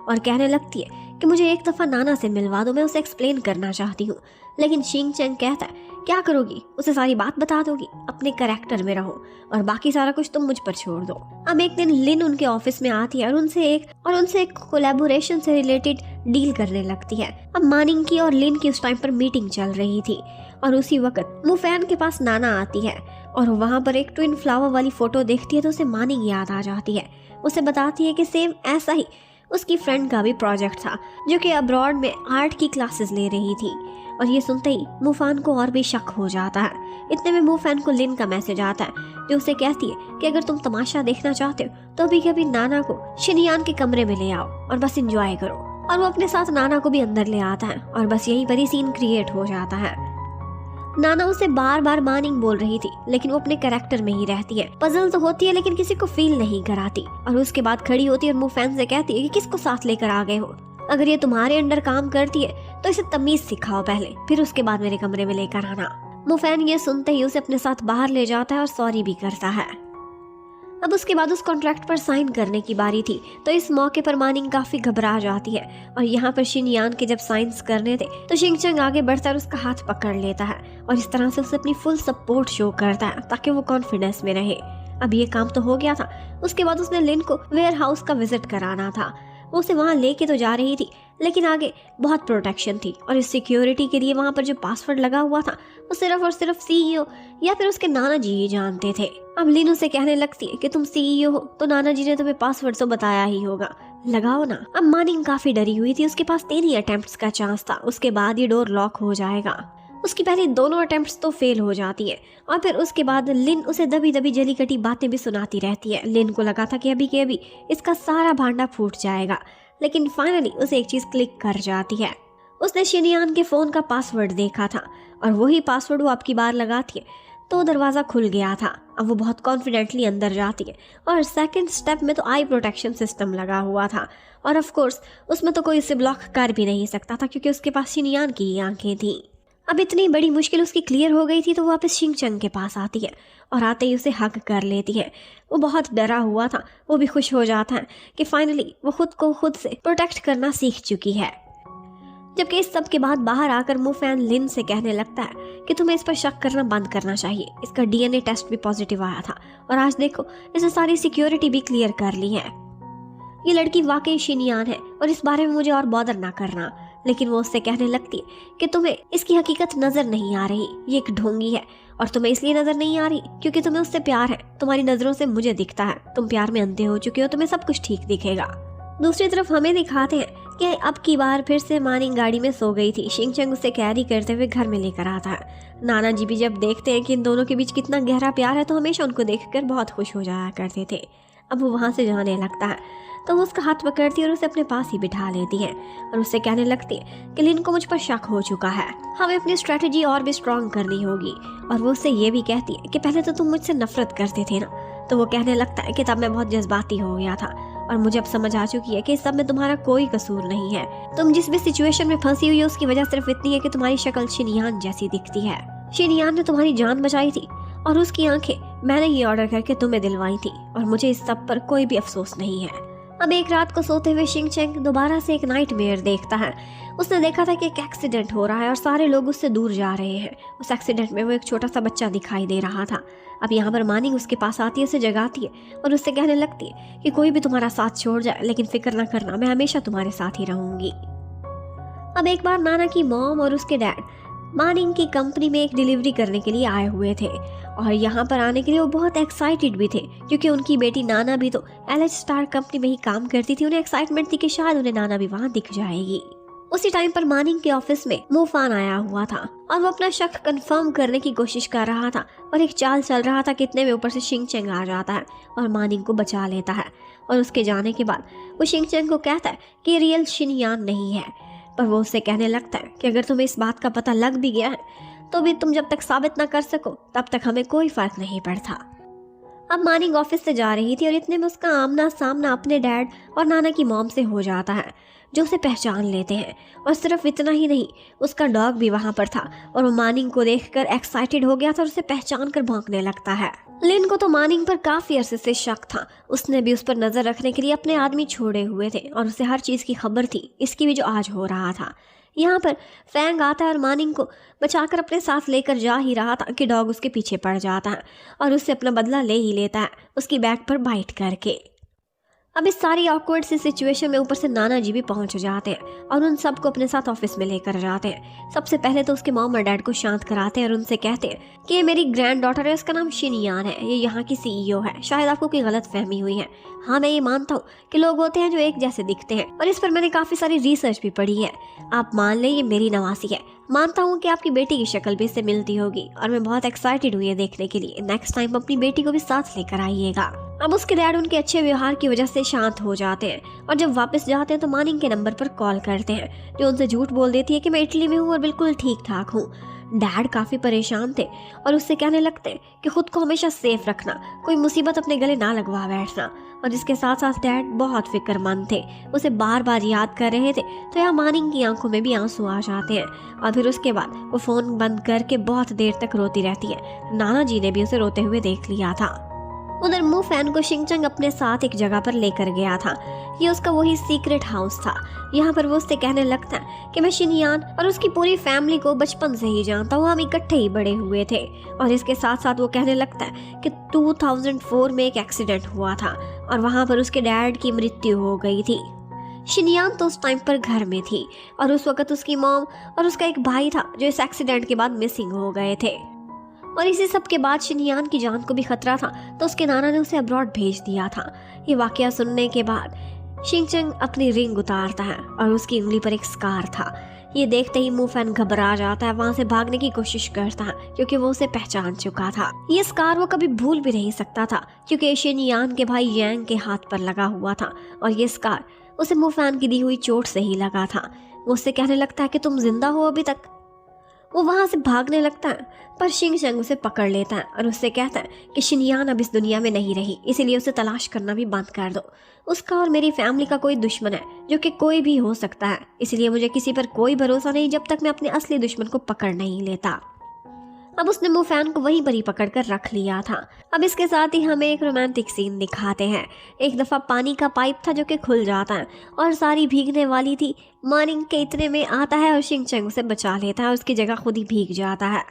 और कहने लगती है कि मुझे एक दफा नाना से मिलवा दो, मैं उसे एक्सप्लेन करना चाहती हूँ। लेकिन शिंग चंग कहता है, क्या करोगी, उसे सारी बात बता दोगी, अपने कैरेक्टर में रहो और बाकी सारा कुछ तुम मुझ पर छोड़ दो। अब एक दिन लिन उनके ऑफिस में आती है और उनसे एक कोलैबोरेशन से रिलेटेड डील करने लगती है। अब मानिंग की और लिन की उस टाइम पर मीटिंग चल रही थी और उसी वक्त मुफैन के पास नाना आती है और वहाँ पर एक ट्विन फ्लावर वाली फोटो देखती है तो उसे मानिंग याद आ जाती है। उसे बताती है कि सेम ऐसा ही उसकी फ्रेंड का भी प्रोजेक्ट था, जो कि अब्रॉड में आर्ट की क्लासेस ले रही थी। और ये सुनते ही मुफान को और भी शक हो जाता है। इतने में मुफान को लिन का मैसेज आता है, जो उसे कहती है कि अगर तुम तमाशा देखना चाहते हो तो अभी कभी नाना को शिनयान के कमरे में ले आओ और बस एंजॉय करो। और वो अपने साथ नाना को भी अंदर ले आता है और बस यहीं पर ही सीन क्रिएट हो जाता है। नाना उसे बार बार मानिंग बोल रही थी, लेकिन वो अपने कैरेक्टर में ही रहती है। पजल तो होती है लेकिन किसी को फील नहीं कराती। और उसके बाद खड़ी होती है और मुफैन से कहती है कि किसको साथ लेकर आ गए हो, अगर ये तुम्हारे अंडर काम करती है तो इसे तमीज सिखाओ पहले, फिर उसके बाद मेरे कमरे में लेकर आना। मुफैन ये सुनते ही उसे अपने साथ बाहर ले जाता है और सॉरी भी करता है। अब उसके बाद उस कॉन्ट्रैक्ट पर साइन करने की बारी थी, तो इस मौके पर मानिंग काफी घबरा जाती है। और यहाँ पर शिनयान के जब साइंस करने थे तो शिंग चंग आगे बढ़ता है और उसका हाथ पकड़ लेता है और इस तरह से उसे अपनी फुल सपोर्ट शो करता है ताकि वो कॉन्फिडेंस में रहे। अब ये काम तो हो गया था। उसके बाद उसने लिन को वेयर हाउस का विजिट कराना था। वो उसे वहाँ लेके तो जा रही थी, लेकिन आगे बहुत प्रोटेक्शन थी और इस सिक्योरिटी के लिए वहाँ पर जो पासवर्ड लगा हुआ था वो सिर्फ और सिर्फ सीईओ या फिर उसके नाना जी ही जानते थे। अब लिन उसे कहने लगती है कि तुम सीईओ हो तो नाना जी ने तुम्हें पासवर्ड तो बताया ही होगा, लगाओ ना। अब मानिंग काफी डरी हुई थी, उसके पास 3 ही अटेम्प्ट्स का चांस था, उसके बाद ये डोर लॉक हो जाएगा। उसकी पहली दोनों अटेम्प्ट्स तो फेल हो जाती है और फिर उसके बाद लिन उसे दबी दबी जली कटी बातें भी सुनाती रहती है। लिन को लगा था कि अभी के अभी इसका सारा भांडा फूट जाएगा, लेकिन फाइनली उसे एक चीज क्लिक कर जाती है। उसने शिनयान के फोन का पासवर्ड देखा था और वही पासवर्ड वो अब की बार लगाती है तो दरवाजा खुल गया था। अब वो बहुत कॉन्फिडेंटली अंदर जाती है और सेकंड स्टेप में तो आई प्रोटेक्शन सिस्टम लगा हुआ था और ऑफ कोर्स उसमें तो कोई इसे ब्लॉक कर भी नहीं सकता था क्योंकि उसके पास शिनयान की ही आंखें थी। अब इतनी बड़ी मुश्किल उसकी क्लियर हो गई थी तो वो वापस शिंग चंग के पास आती है और आते ही उसे हग कर लेती है। वो बहुत डरा हुआ था, वो भी खुश हो जाता है कि फाइनली वो खुद को खुद से प्रोटेक्ट करना सीख चुकी है। जबकि इस सब के बाद बाहर आकर मुफैन लिन से कहने लगता है कि तुम्हें इस पर शक करना बंद करना चाहिए, इसका डीएनए टेस्ट भी पॉजिटिव आया था और आज देखो इसे सारी सिक्योरिटी भी क्लियर कर ली है। ये लड़की वाकई शिनयान है और इस बारे में मुझे और बॉदर ना करना। लेकिन वो उससे कहने लगती है कि तुम्हें इसकी हकीकत नजर नहीं आ रही, ये एक ढोंगी है और तुम्हें इसलिए नजर नहीं आ रही क्योंकि तुम्हें उससे प्यार है, तुम्हारी नजरों से मुझे दिखता है, तुम प्यार में अंधे हो चुके हो, तुम्हें सब कुछ ठीक दिखेगा। दूसरी तरफ हमें दिखाते हैं कि अब की बार फिर से मानिंग गाड़ी में सो गई थी। शिंग चंग उसे कैरी करते हुए घर में लेकर आता है। नाना जी भी जब देखते हैं कि इन दोनों के बीच कितना गहरा प्यार है तो हमेशा उनको देखकर बहुत खुश हो जाया करते थे। अब वो वहाँ से जाने लगता है तो वो उसका हाथ पकड़ती है और उसे अपने पास ही बिठा लेती है और उससे कहने लगती है कि लिन को मुझ पर शक हो चुका है, हमें अपनी स्ट्रेटेजी और भी स्ट्रॉन्ग करनी होगी। और वो उससे ये भी कहती है कि पहले तो तुम मुझसे नफरत करते थे ना। तो वो कहने लगता है कि तब मैं बहुत जज्बाती हो गया था और मुझे अब समझ आ चुकी है कि इस सब में तुम्हारा कोई कसूर नहीं है। तुम जिस भी सिचुएशन में फंसी हुई हो उसकी वजह सिर्फ इतनी है कि तुम्हारी शक्ल शिनयान जैसी दिखती है। शिनयान ने तुम्हारी जान बचाई थी और उसकी आंखें मैंने ही ऑर्डर करके तुम्हें दिलवाई थी और मुझे इस सब पर कोई भी अफसोस नहीं है। अब एक रात को सोते हुए शिंग चैंग दोबारा से एक नाइटमेयर देखता है। उसने देखा था कि एक एक्सीडेंट हो रहा है और सारे लोग उससे दूर जा रहे हैं। उस एक्सीडेंट में वो एक छोटा सा बच्चा दिखाई दे रहा था। अब यहाँ पर मानिंग उसके पास आती है, उसे जगाती है और उससे कहने लगती है कि कोई भी तुम्हारा साथ छोड़ जाए लेकिन फिक्र ना करना, मैं हमेशा तुम्हारे साथ ही रहूंगी। अब एक बार नाना की मॉम और उसके डैड मानिंग की कंपनी में एक डिलीवरी करने के लिए आए हुए थे और यहाँ पर आने के लिए वो बहुत एक्साइटेड भी थे क्योंकि उनकी बेटी नाना भी तो LH स्टार कंपनी में ही काम करती थी। उन्हें एक्साइटमेंट थी कि शायद उन्हें नाना भी वहाँ दिख जाएगी। उसी टाइम पर मानिंग के ऑफिस में मूफान आया हुआ था और वो अपना शक कंफर्म करने की कोशिश कर रहा था और एक चाल चल रहा था कि इतने में ऊपर से शिंग चैंग आ जाता है और मानिंग को बचा लेता है। और उसके जाने के बाद वो शिंग चैंग को कहता है कि ये रियल शिनयान नहीं है, पर वो उससे कहने लगता है कि अगर तुम्हें इस बात का पता लग भी गया है तो भी तुम जब तक साबित ना कर सको तब तक हमें कोई फर्क नहीं पड़ता। अब मानिंग ऑफिस से जा रही थी और इतने में उसका आमना सामना अपने डैड और नाना की मॉम से हो जाता है जो उसे पहचान लेते हैं। और सिर्फ इतना ही नहीं, उसका डॉग भी वहां पर था और वो मानिंग को देखकर एक्साइटेड हो गया था और उसे पहचान कर भौंकने लगता है। लिन को तो मानिंग पर काफी अरसे से शक था। उसने भी उस पर नजर रखने के लिए अपने आदमी छोड़े हुए थे और उसे हर चीज की खबर थी, इसकी भी जो आज हो रहा था। यहाँ पर फैंग आता है और मानिंग को बचाकर अपने साथ लेकर जा ही रहा था कि डॉग उसके पीछे पड़ जाता है और उससे अपना बदला ले ही लेता है उसकी बैक पर बाइट करके। अब इस सारी ऑकवर्ड सी सिचुएशन में ऊपर से नाना जी भी पहुंच जाते हैं और उन सबको अपने साथ ऑफिस में लेकर जाते हैं। सबसे पहले तो उसके मॉम और डैड को शांत कराते हैं और उनसे कहते हैं कि ये मेरी ग्रैंड डॉटर है, इसका नाम शिनयान है, ये यहाँ की CEO है। शायद आपको कोई गलत फहमी हुई है। हाँ, मैं ये मानता हूँ कि लोग होते हैं जो एक जैसे दिखते हैं और इस पर मैंने काफ़ी सारी रिसर्च भी पढ़ी है। आप मान लें ये मेरी नवासी है। मानता हूँ कि आपकी बेटी की शक्ल भी इससे मिलती होगी और मैं बहुत एक्साइटेड हुई है देखने के लिए। नेक्स्ट टाइम अपनी बेटी को भी साथ लेकर आइएगा। अब उसके डैड उनके अच्छे व्यवहार की वजह से शांत हो जाते हैं और जब वापस जाते हैं तो मानिंग के नंबर पर कॉल करते हैं जो उनसे झूठ बोल देती है कि मैं इटली में हूँ और बिल्कुल ठीक ठाक हूँ। डैड काफ़ी परेशान थे और उससे कहने लगते हैं कि खुद को हमेशा सेफ रखना, कोई मुसीबत अपने गले ना लगवा बैठना। और इसके साथ साथ डैड बहुत फिक्रमंद थे, उसे बार बार याद कर रहे थे। तो यहाँ मानिंग की आंखों में भी आंसू आ जाते हैं और फिर उसके बाद वो फ़ोन बंद करके बहुत देर तक रोती रहती है। नाना जी ने भी उसे रोते हुए देख लिया था। उधर मू फैन को शिंग चैंग अपने साथ एक जगह पर लेकर गया था। ये उसका वही सीक्रेट हाउस था। यहाँ पर वो उससे कहने लगता है कि मैं शिनयान और उसकी पूरी फैमिली को बचपन से ही जानता हूँ, हम इकट्ठे ही बड़े हुए थे। और इसके साथ साथ वो कहने लगता है कि 2004 में एक एक्सीडेंट हुआ था और वहाँ पर उसके डैड की मृत्यु हो गई थी। शिनयान तो उस टाइम पर घर में थी और उस वक्त उसकी मॉम और उसका एक भाई था जो इस एक्सीडेंट के बाद मिसिंग हो गए थे। और इसी सब के बाद शिनयान की जान को भी खतरा था तो उसके नाना ने उसे अब्रॉड भेज दिया था। ये वाकया सुनने के बाद शिंग चैंग अपनी रिंग उतारता है और उसकी उंगली पर एक स्कार था। ये देखते ही मू फैन घबरा जाता है, वहां से भागने की कोशिश करता है क्योंकि वो उसे पहचान चुका था। ये स्कार वो कभी भूल भी नहीं सकता था क्योंकि शिनयान के भाई यांग के हाथ पर लगा हुआ था और ये स्कार उसे मू फैन की दी हुई चोट से ही लगा था। वो उससे कहने लगता है कि तुम जिंदा हो अभी तक। वो वहां से भागने लगता है पर शिंग चैंग उसे पकड़ लेता है और उससे कहता है कि शिनयान अब इस दुनिया में नहीं रही, इसीलिए उसे तलाश करना भी बंद कर दो। उसका और मेरी फैमिली का कोई दुश्मन है जो कि कोई भी हो सकता है, इसलिए मुझे किसी पर कोई भरोसा नहीं जब तक मैं अपने असली दुश्मन को पकड़ नहीं लेता। अब उसने मू फैन को वहीं पर ही पकड़ कर रख लिया था। अब इसके साथ ही हमें एक रोमांटिक सीन दिखाते हैं। एक दफ़ा पानी का पाइप था जो कि खुल जाता है और सारी भीगने वाली थी। मानिंग के इतने में आता है और शिंग चैंग उसे बचा लेता है और उसकी जगह खुद ही भीग जाता है।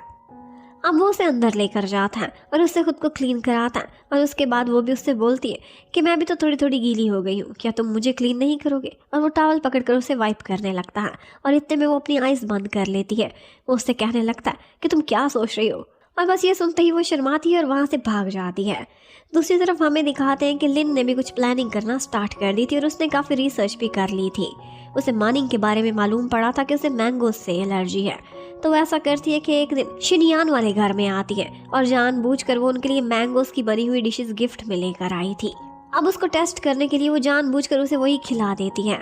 अब वो उसे अंदर लेकर जाता है और उससे खुद को क्लीन कराता है और उसके बाद वो भी उससे बोलती है कि मैं भी तो थोड़ी थोड़ी गीली हो गई हूँ, क्या तुम मुझे क्लीन नहीं करोगे। और वो टॉवल पकड़कर उसे वाइप करने लगता है और इतने में वो अपनी आइज़ बंद कर लेती है। वो उससे कहने लगता है कि तुम क्या सोच रही हो, और बस ये सुनते ही वो शर्माती है और वहाँ से भाग जाती है। दूसरी तरफ हमें दिखाते हैं कि लिन ने भी कुछ प्लानिंग करना स्टार्ट कर दी थी और उसने काफ़ी रिसर्च भी कर ली थी। उसे मानिंग के बारे में मालूम पड़ा था कि उसे मैंगो से एलर्जी है, तो ऐसा करती है कि एक दिन शिनयान वाले घर में आती है और जानबूझकर वो उनके लिए मैंगोस की बनी हुई डिशेस गिफ्ट में लेकर आई थी। अब उसको टेस्ट करने के लिए वो जानबूझकर उसे वही खिला देती है,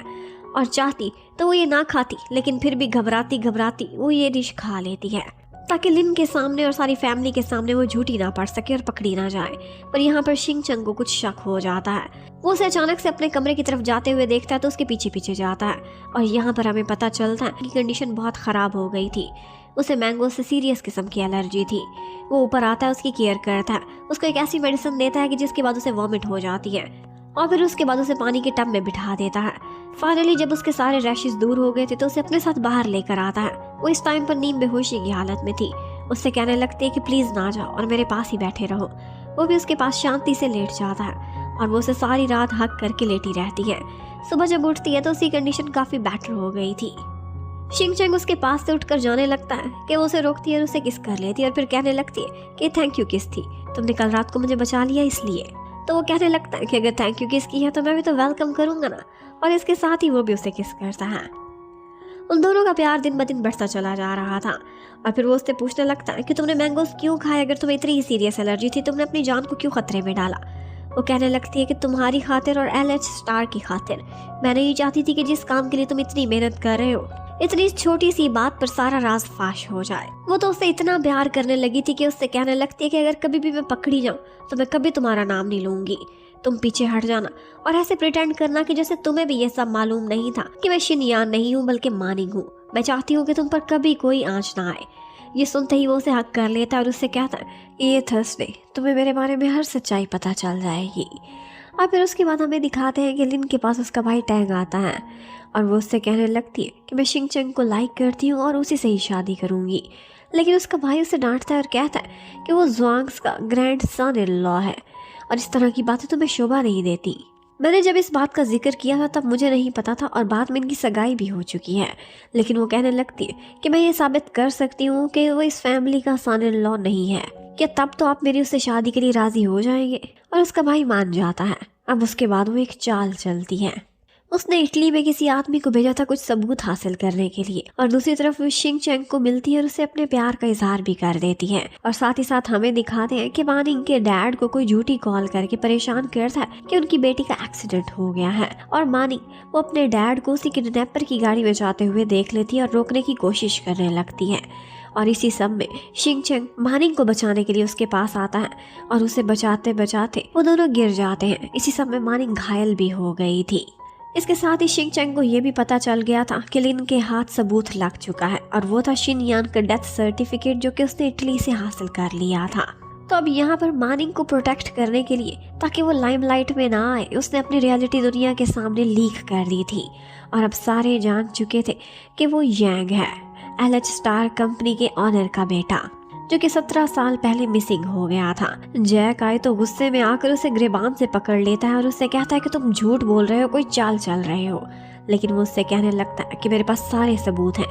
और चाहती तो वो ये ना खाती, लेकिन फिर भी घबराती घबराती वो ये डिश खा लेती है ताकि लिन के सामने और सारी फैमिली के सामने वो झूठी ना पड़ सके और पकड़ी ना जाए। पर यहाँ पर शिंग चंग को कुछ शक हो जाता है। वो उसे अचानक से अपने कमरे की तरफ जाते हुए देखता है तो उसके पीछे पीछे जाता है, और यहाँ पर हमें पता चलता है कि कंडीशन बहुत ख़राब हो गई थी। उसे मैंगो से सीरियस किस्म की एलर्जी थी। वो ऊपर आता है, उसकी केयर करता है, उसको एक ऐसी मेडिसिन देता है कि जिसके बाद उसे वॉमिट हो जाती है, और फिर उसके बाद उसे पानी के टब में बिठा देता है। फाइनली जब उसके सारे रैशेस दूर हो गए थे तो उसे अपने साथ बाहर लेकर आता है। वो इस टाइम पर नींद बेहोशी की हालत में थी। उससे कहने लगती है कि प्लीज़ ना जाओ और मेरे पास ही बैठे रहो। वो भी उसके पास शांति से लेट जाता है और वो उसे सारी रात हक करके लेटी रहती है। सुबह जब उठती है तो उसकी कंडीशन काफ़ी बेटर हो गई थी। शिंग चंग उसके पास से उठकर जाने लगता है कि वो उसे रोकती है और उसे किस कर लेती है, और फिर कहने लगती है कि थैंक यू किस थी, तुमने कल रात को मुझे बचा लिया इसलिए। तो वो कहने लगता है कि अगर थैंक यू किस की है तो मैं भी तो वेलकम करूंगा ना, और इसके साथ ही वो भी उसे किस करता है। उन दोनों का प्यार दिन ब दिन बढ़ता चला जा रहा था, और फिर वो उससे पूछने लगता है कि तुमने मैंगोस क्यों खाए, अगर तुम्हें इतनी ही सीरियस एलर्जी थी तुमने अपनी जान को क्यों खतरे में डाला। वो कहने लगती है कि तुम्हारी खातिर और LH स्टार की खातिर। मैं नहीं चाहती थी कि जिस काम के लिए तुम इतनी मेहनत कर रहे हो इतनी छोटी सी बात पर सारा राज फाश हो जाए। वो तो उससे इतना प्यार करने लगी थी कि उससे कहने लगती है कि अगर कभी भी मैं पकड़ी जाऊं तो मैं कभी तुम्हारा नाम नहीं लूंगी, तुम पीछे हट जाना और ऐसे प्रिटेंड करना कि जैसे तुम्हें भी ये सब मालूम नहीं था कि मैं शिनयान नहीं हूँ बल्कि मानिंग हूँ। मैं चाहती हूँ कि तुम पर कभी कोई आंच ना आए। ये सुनते ही वो उसे हक कर लेता है और उससे कहता है कि ये थर्सडे तुम्हें मेरे बारे में हर सच्चाई पता चल जाएगी। और फिर उसके बाद हमें दिखाते हैं कि लिन के पास उसका भाई टैंग आता है, और वो उससे कहने लगती है कि मैं शिंग चंग को लाइक करती हूँ और उसी से ही शादी करूँगी। लेकिन उसका भाई उसे डांटता है और कहता है कि वो ज़ुआंग्स का ग्रैंड सन इन लॉ है, और इस तरह की बातें तुम्हें शोभा नहीं देती। मैंने जब इस बात का जिक्र किया था तब मुझे नहीं पता था, और बाद में इनकी सगाई भी हो चुकी है। लेकिन वो कहने लगती है कि मैं ये साबित कर सकती हूँ कि वो इस फैमिली का सन इन लॉ नहीं है, कि तब तो आप मेरी उससे शादी के लिए राजी हो जाएंगे। और उसका भाई मान जाता है। अब उसके बाद वो एक चाल चलती है। उसने इटली में किसी आदमी को भेजा था कुछ सबूत हासिल करने के लिए, और दूसरी तरफ वो शिंग चैंग को मिलती है और उसे अपने प्यार का इजहार भी कर देती है। और साथ ही साथ हमें दिखाते हैं कि मानिंग के डैड को कोई झूठी कॉल करके परेशान करता है कि उनकी बेटी का एक्सीडेंट हो गया है, और मानिंग वो अपने डैड को उसी किडनैपर की गाड़ी में जाते हुए देख लेती है और रोकने की कोशिश करने लगती है। और इसी सब में शिंग चंग मानिंग को बचाने के लिए उसके पास आता है, और उसे बचाते बचाते वो दोनों गिर जाते हैं। इसी सब में मानिंग घायल भी हो गई थी। इसके साथ ही शिंग चंग को यह भी पता चल गया था कि लिन के हाथ सबूत लग चुका है, और वो था शिनयान का डेथ सर्टिफिकेट जो कि उसने इटली से हासिल कर लिया था। तो अब यहाँ पर मानिंग को प्रोटेक्ट करने के लिए ताकि वो लाइमलाइट में ना आए, उसने अपनी रियलिटी दुनिया के सामने लीक कर दी थी। और अब सारे जान चुके थे कि वो यांग है, LH स्टार कंपनी के ऑनर का बेटा, जो कि 17 साल पहले मिसिंग हो गया था। जैक आए तो गुस्से में आकर उसे गिरबान से पकड़ लेता है और उससे कहता है कि तुम झूठ बोल रहे हो, कोई चाल चल रहे हो। लेकिन वो उससे कहने लगता है कि मेरे पास सारे सबूत हैं।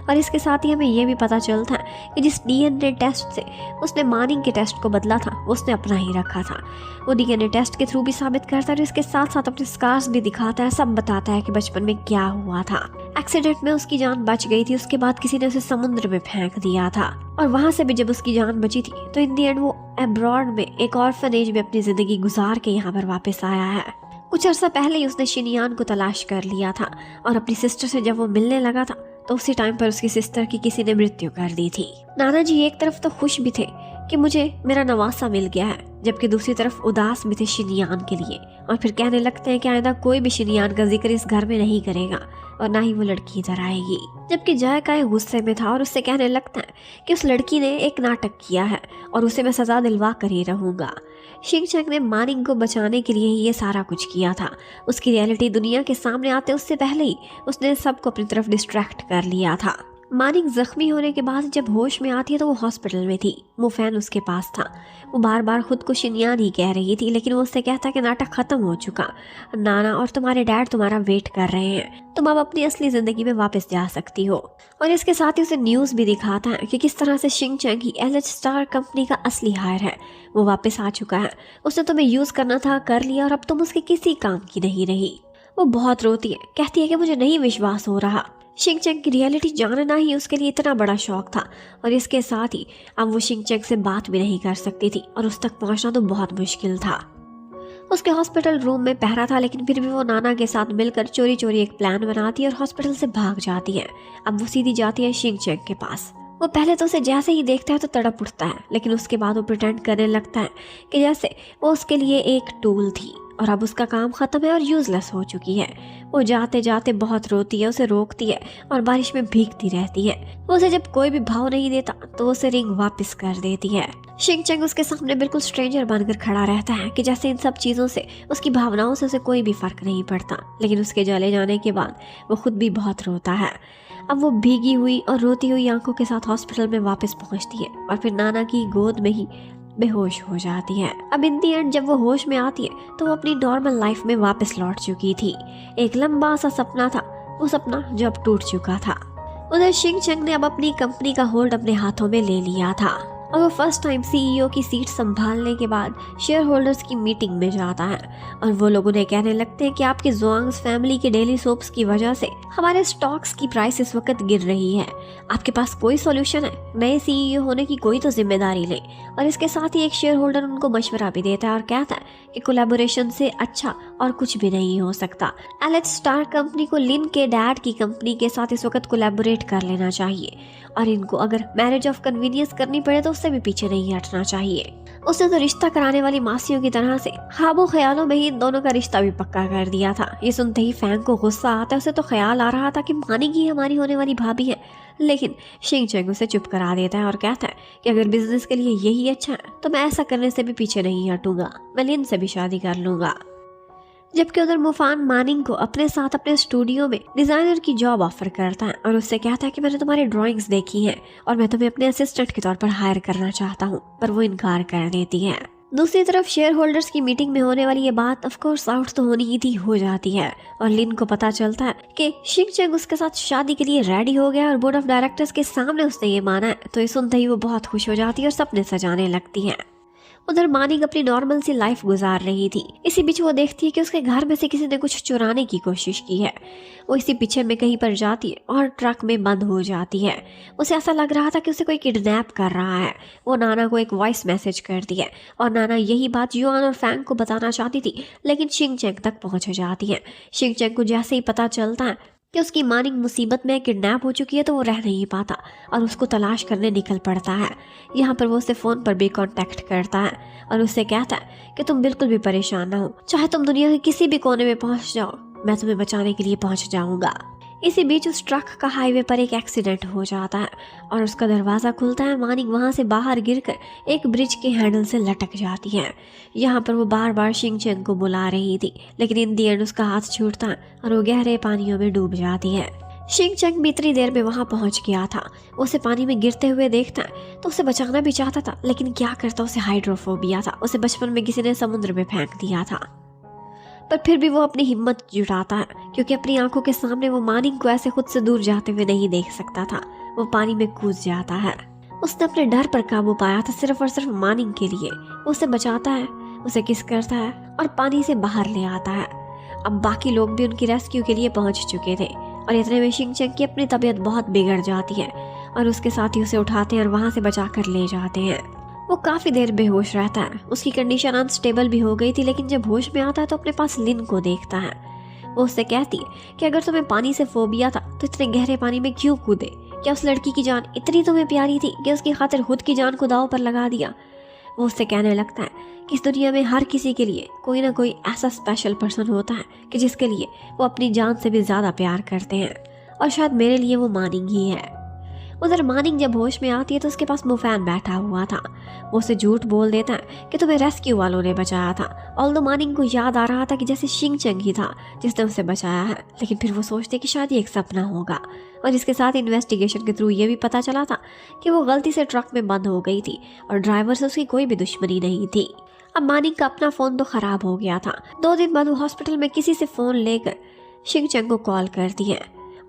और इसके साथ ही हमें यह भी पता चलता है कि जिस DNA टेस्ट से उसने मानिंग के टेस्ट को बदला था उसने अपना ही रखा था। वो DNA टेस्ट के थ्रू भी साबित करता है और इसके साथ साथ अपने स्कार्स भी दिखाता है, सब बताता है कि बचपन में क्या हुआ था। एक्सीडेंट में उसकी जान बच गई थी, उसके बाद किसी ने उसे समुद्र में फेंक दिया था, और वहाँ से भी जब उसकी जान बची थी तो इन दी एंड वो अब्रॉड में एक ऑर्फनेज में अपनी जिंदगी गुजार के यहाँ पर वापस आया है। कुछ अर्सा पहले ही उसने शिनयान को तलाश कर लिया था, और अपनी सिस्टर से जब वो मिलने लगा था तो उसी टाइम पर उसकी सिस्टर की किसी ने मृत्यु कर दी थी। नाना जी एक तरफ तो खुश भी थे कि मुझे मेरा नवासा मिल गया है, जबकि दूसरी तरफ उदास भी थे शिनयान के लिए, और फिर कहने लगते हैं कि आइंदा कोई भी शिनयान का जिक्र इस घर में नहीं करेगा और ना ही वो लड़की इधर आएगी। जबकि जयकाय गुस्से में था और उससे कहने लगता है कि उस लड़की ने एक नाटक किया है और उसे मैं सजा दिलवा कर ही रहूंगा। शिंग चंग ने मानिंग को बचाने के लिए ही ये सारा कुछ किया था। उसकी रियलिटी दुनिया के सामने आते उससे पहले ही उसने सबको अपनी तरफ डिस्ट्रैक्ट कर लिया था। मानिंग जख्मी होने के बाद जब होश में आती है तो वो हॉस्पिटल में थी। वो फैन उसके पास था। वो बार बार खुद को शिनयान ही कह रही थी, लेकिन वो उससे कहता कि नाटक खत्म हो चुका, नाना और तुम्हारे डैड तुम्हारा वेट कर रहे हैं, तुम अब अपनी असली जिंदगी में वापस जा सकती हो। और इसके साथ ही उसे न्यूज़ भी दिखाता है कि किस तरह से शिंग चंग ही LH स्टार कंपनी का असली हायर है। वो वापस आ चुका है, उसने तुम्हें यूज़ करना था, कर लिया, और अब तुम उसके किसी काम की नहीं रही। वो बहुत रोती है, कहती है कि मुझे नहीं विश्वास हो रहा। शिंग चंग की रियलिटी जानना ही उसके लिए इतना बड़ा शौक था, और इसके साथ ही अब वो शिंग चंग से बात भी नहीं कर सकती थी और उस तक पहुंचना तो बहुत मुश्किल था। उसके हॉस्पिटल रूम में पहरा था, लेकिन फिर भी वो नाना के साथ मिलकर चोरी चोरी एक प्लान बनाती है और हॉस्पिटल से भाग जाती है। अब वो सीधी जाती है शिंग चैंग के पास। वो पहले तो उसे जैसे ही देखता है तो तड़प उठता है, लेकिन उसके बाद वो प्रिटेंड करने लगता है कि जैसे वो उसके लिए एक टूल थी और अब उसका काम खत्म है और यूजलेस हो चुकी है। वो जाते जाते बहुत रोती है, उसे रोकती है और बारिश में भीगती रहती है। वो उसे जब कोई भी भाव नहीं देता तो वो उसे रिंग वापस कर देती है। शिंग चैंग उसके सामने बिल्कुल स्ट्रेंजर बनकर खड़ा रहता है कि जैसे इन सब चीज़ों से, उसकी भावनाओं से उसे कोई भी फर्क नहीं पड़ता। लेकिन उसके चले जाने के बाद वो खुद भी बहुत रोता है। अब वो भीगी हुई और रोती हुई आंखों के साथ हॉस्पिटल में वापस पहुंचती है और फिर नाना की गोद में ही बेहोश हो जाती है। अब इन दी एंड जब वो होश में आती है तो वो अपनी नॉर्मल लाइफ में वापस लौट चुकी थी। एक लंबा सा सपना था, वो सपना जो अब टूट चुका था। उधर शिंग चैंग ने अब अपनी कंपनी का होल्ड अपने हाथों में ले लिया था और वो फर्स्ट टाइम सीईओ की सीट संभालने के बाद शेयर होल्डर्स की मीटिंग में जाता है और वो लोग उन्हें कहने लगते हैं कि आपके ज़ुआंग्स फैमिली के डेली सोप्स की वजह से हमारे स्टॉक्स की प्राइस इस वक्त गिर रही है। आपके पास कोई सॉल्यूशन है? नए सीईओ होने की कोई तो जिम्मेदारी ले। और इसके साथ ही एक शेयर होल्डर उनको मशवरा भी देता है और कहता है कि कोलैबोरेशन से अच्छा और कुछ भी नहीं हो सकता। एलेक्स स्टार कंपनी को लिन के डैड की कंपनी के साथ इस वक्त कोलैबोरेट कर लेना चाहिए और इनको अगर मैरिज ऑफ कन्वीनियंस करनी पड़े तो उससे भी पीछे नहीं हटना चाहिए। उसने तो रिश्ता कराने वाली मासियों की तरह से ख्वाबों ख्यालों में ही इन दोनों का रिश्ता भी पक्का कर दिया था। ये सुनते ही फैंग को गुस्सा आता है। उसे तो ख्याल आ रहा था कि मानी की हमारी होने वाली भाभी है, लेकिन शिंग चैंग उसे चुप करा देता है और कहता है कि अगर बिजनेस के लिए यही अच्छा है तो मैं ऐसा करने से भी पीछे नहीं हटूंगा, मैं लिन से भी शादी कर लूंगा। जबकि उधर मुफान मानिंग को अपने साथ अपने स्टूडियो में डिजाइनर की जॉब ऑफर करता है और उससे कहता है कि मैंने तुम्हारी ड्राइंग्स देखी हैं और मैं तुम्हें अपने असिस्टेंट के तौर पर हायर करना चाहता हूँ, पर वो इनकार कर देती है। दूसरी तरफ शेयर होल्डर्स की मीटिंग में होने वाली ये बात ऑफ कोर्स आउट तो होनी ही थी हो जाती है और लिन को पता चलता है कि शिंग चैंग उसके साथ शादी के लिए रेडी हो गया और बोर्ड ऑफ डायरेक्टर्स के सामने उसने ये माना है। तो ये सुनते ही वो बहुत खुश हो जाती है और सपने सजाने लगती है। उधर मानिक अपनी नॉर्मल सी लाइफ गुजार रही थी। इसी बीच वो देखती है कि उसके घर में से किसी ने कुछ चुराने की कोशिश की है। वो इसी पीछे में कहीं पर जाती है और ट्रक में बंद हो जाती है। उसे ऐसा लग रहा था कि उसे कोई किडनैप कर रहा है। वो नाना को एक वॉइस मैसेज करती है और नाना यही बात युआन और फैंग को बताना चाहती थी, लेकिन शिंग चैंग तक पहुंच जाती है। शिंग चैंग को जैसे ही पता चलता है कि उसकी मानिक मुसीबत में किडनैप हो चुकी है तो वो रह नहीं पाता और उसको तलाश करने निकल पड़ता है। यहाँ पर वो उसे फ़ोन पर भी कांटेक्ट करता है और उससे कहता है कि तुम बिल्कुल भी परेशान ना हो, चाहे तुम दुनिया के किसी भी कोने में पहुँच जाओ, मैं तुम्हें बचाने के लिए पहुँच जाऊँगा। इसी बीच उस ट्रक का हाईवे पर एक एक्सीडेंट हो जाता है और उसका दरवाज़ा खुलता है। मानिक वहाँ से बाहर गिरकर एक ब्रिज के हैंडल से लटक जाती है। यहाँ पर वो बार बार शिंग चैंग को बुला रही थी, लेकिन इन दी एंड उसका हाथ छूटता है और वो गहरे पानियों में डूब जाती है। शिंग चैंग भी इतनी देर में वहाँ पहुँच गया था। उसे पानी में गिरते हुए देखता है तो उसे बचाना भी चाहता था, लेकिन क्या करता, उसे हाइड्रोफोबिया था। उसे बचपन में किसी ने समुद्र में फेंक दिया था, पर फिर भी वो अपनी हिम्मत जुटाता है क्योंकि अपनी आंखों के सामने वो मानिक को ऐसे खुद से दूर जाते हुए नहीं देख सकता था। वो पानी में कूद जाता है। उसने अपने डर पर काबू पाया था सिर्फ और सिर्फ मानिक के लिए। वो उसे बचाता है, उसे किस करता है और पानी से बाहर ले आता है। अब बाकी लोग भी उनकी रेस्क्यू के लिए पहुंच चुके थे और इतने में शिंग चैंग की अपनी तबीयत बहुत बिगड़ जाती है और उसके साथी उसे उठाते हैं और वहाँ से बचा कर ले जाते हैं। वो काफ़ी देर बेहोश रहता है। उसकी कंडीशन अनस्टेबल भी हो गई थी, लेकिन जब होश में आता है तो अपने पास लिन को देखता है। वो उससे कहती है कि अगर तुम्हें पानी से फोबिया था तो इतने गहरे पानी में क्यों कूदे? क्या उस लड़की की जान इतनी तुम्हें प्यारी थी कि उसकी खातिर खुद की जान को दांव पर लगा दिया? वो उससे कहने लगता है कि इस दुनिया में हर किसी के लिए कोई ना कोई ऐसा स्पेशल पर्सन होता है कि जिसके लिए वो अपनी जान से भी ज़्यादा प्यार करते हैं, और शायद मेरे लिए वो मानिक ही है। उधर मानिक जब होश में आती है तो उसके पास मुफैन बैठा हुआ था। वो उसे झूठ बोल देता है कि तुम्हें रेस्क्यू वालों ने बचाया था। ऑल्दो मानिक को याद आ रहा था कि जैसे शिंग चैंग ही था जिसने उसे बचाया है, लेकिन फिर वो सोचते कि शायद ये एक सपना होगा। और इसके साथ इन्वेस्टिगेशन के थ्रू ये भी पता चला था कि वो गलती से ट्रक में बंद हो गई थी और ड्राइवर से उसकी कोई भी दुश्मनी नहीं थी। अब मानिक का अपना फ़ोन तो ख़राब हो गया था। 2 दिन बाद वो हॉस्पिटल में किसी से फ़ोन लेकर शिंग चैंग को कॉल करती है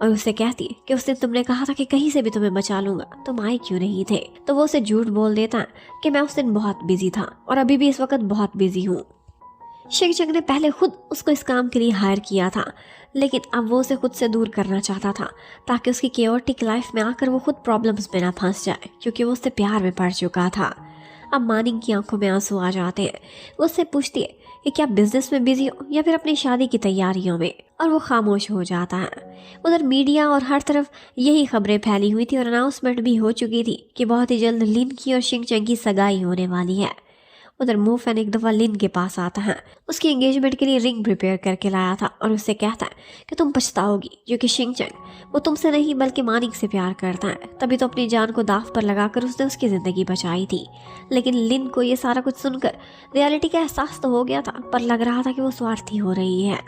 और उससे कहती है कि उस दिन तुमने कहा था कि कहीं से भी तुम्हें बचा लूंगा, तुम आए क्यों नहीं थे? तो वो उसे झूठ बोल देता है कि मैं उस दिन बहुत बिजी था और अभी भी इस वक्त बहुत बिजी हूँ। शिंग चैंग ने पहले खुद उसको इस काम के लिए हायर किया था, लेकिन अब वो उसे खुद से दूर करना चाहता था ताकि उसकी केओटिक लाइफ में आकर वो खुद प्रॉब्लम्स में ना फंस जाए, क्योंकि वो उससे प्यार में पड़ चुका था। अब मानिंग की आंखों में आंसू आ जाते हैं। वो उससे पूछती है कि क्या बिजनेस में बिजी हो या फिर अपनी शादी की तैयारियों में, और वो खामोश हो जाता है। उधर मीडिया और हर तरफ यही खबरें फैली हुई थी और अनाउंसमेंट भी हो चुकी थी कि बहुत ही जल्द लिन की और शिंग चंग की सगाई होने वाली है। उधर मूफेन एक दफ़ा लिन के पास आता है, उसकी एंगेजमेंट के लिए रिंग प्रिपेयर करके लाया था और उससे कहता है कि तुम पछताओगी, क्योंकि शिंग चंग वो तुमसे नहीं बल्कि मानिंग से प्यार करता है, तभी तो अपनी जान को दाव पर लगाकर उसने उसकी ज़िंदगी बचाई थी। लेकिन लिन को ये सारा कुछ सुनकर रियलिटी का एहसास तो हो गया था, पर लग रहा था कि वो स्वार्थी हो रही है।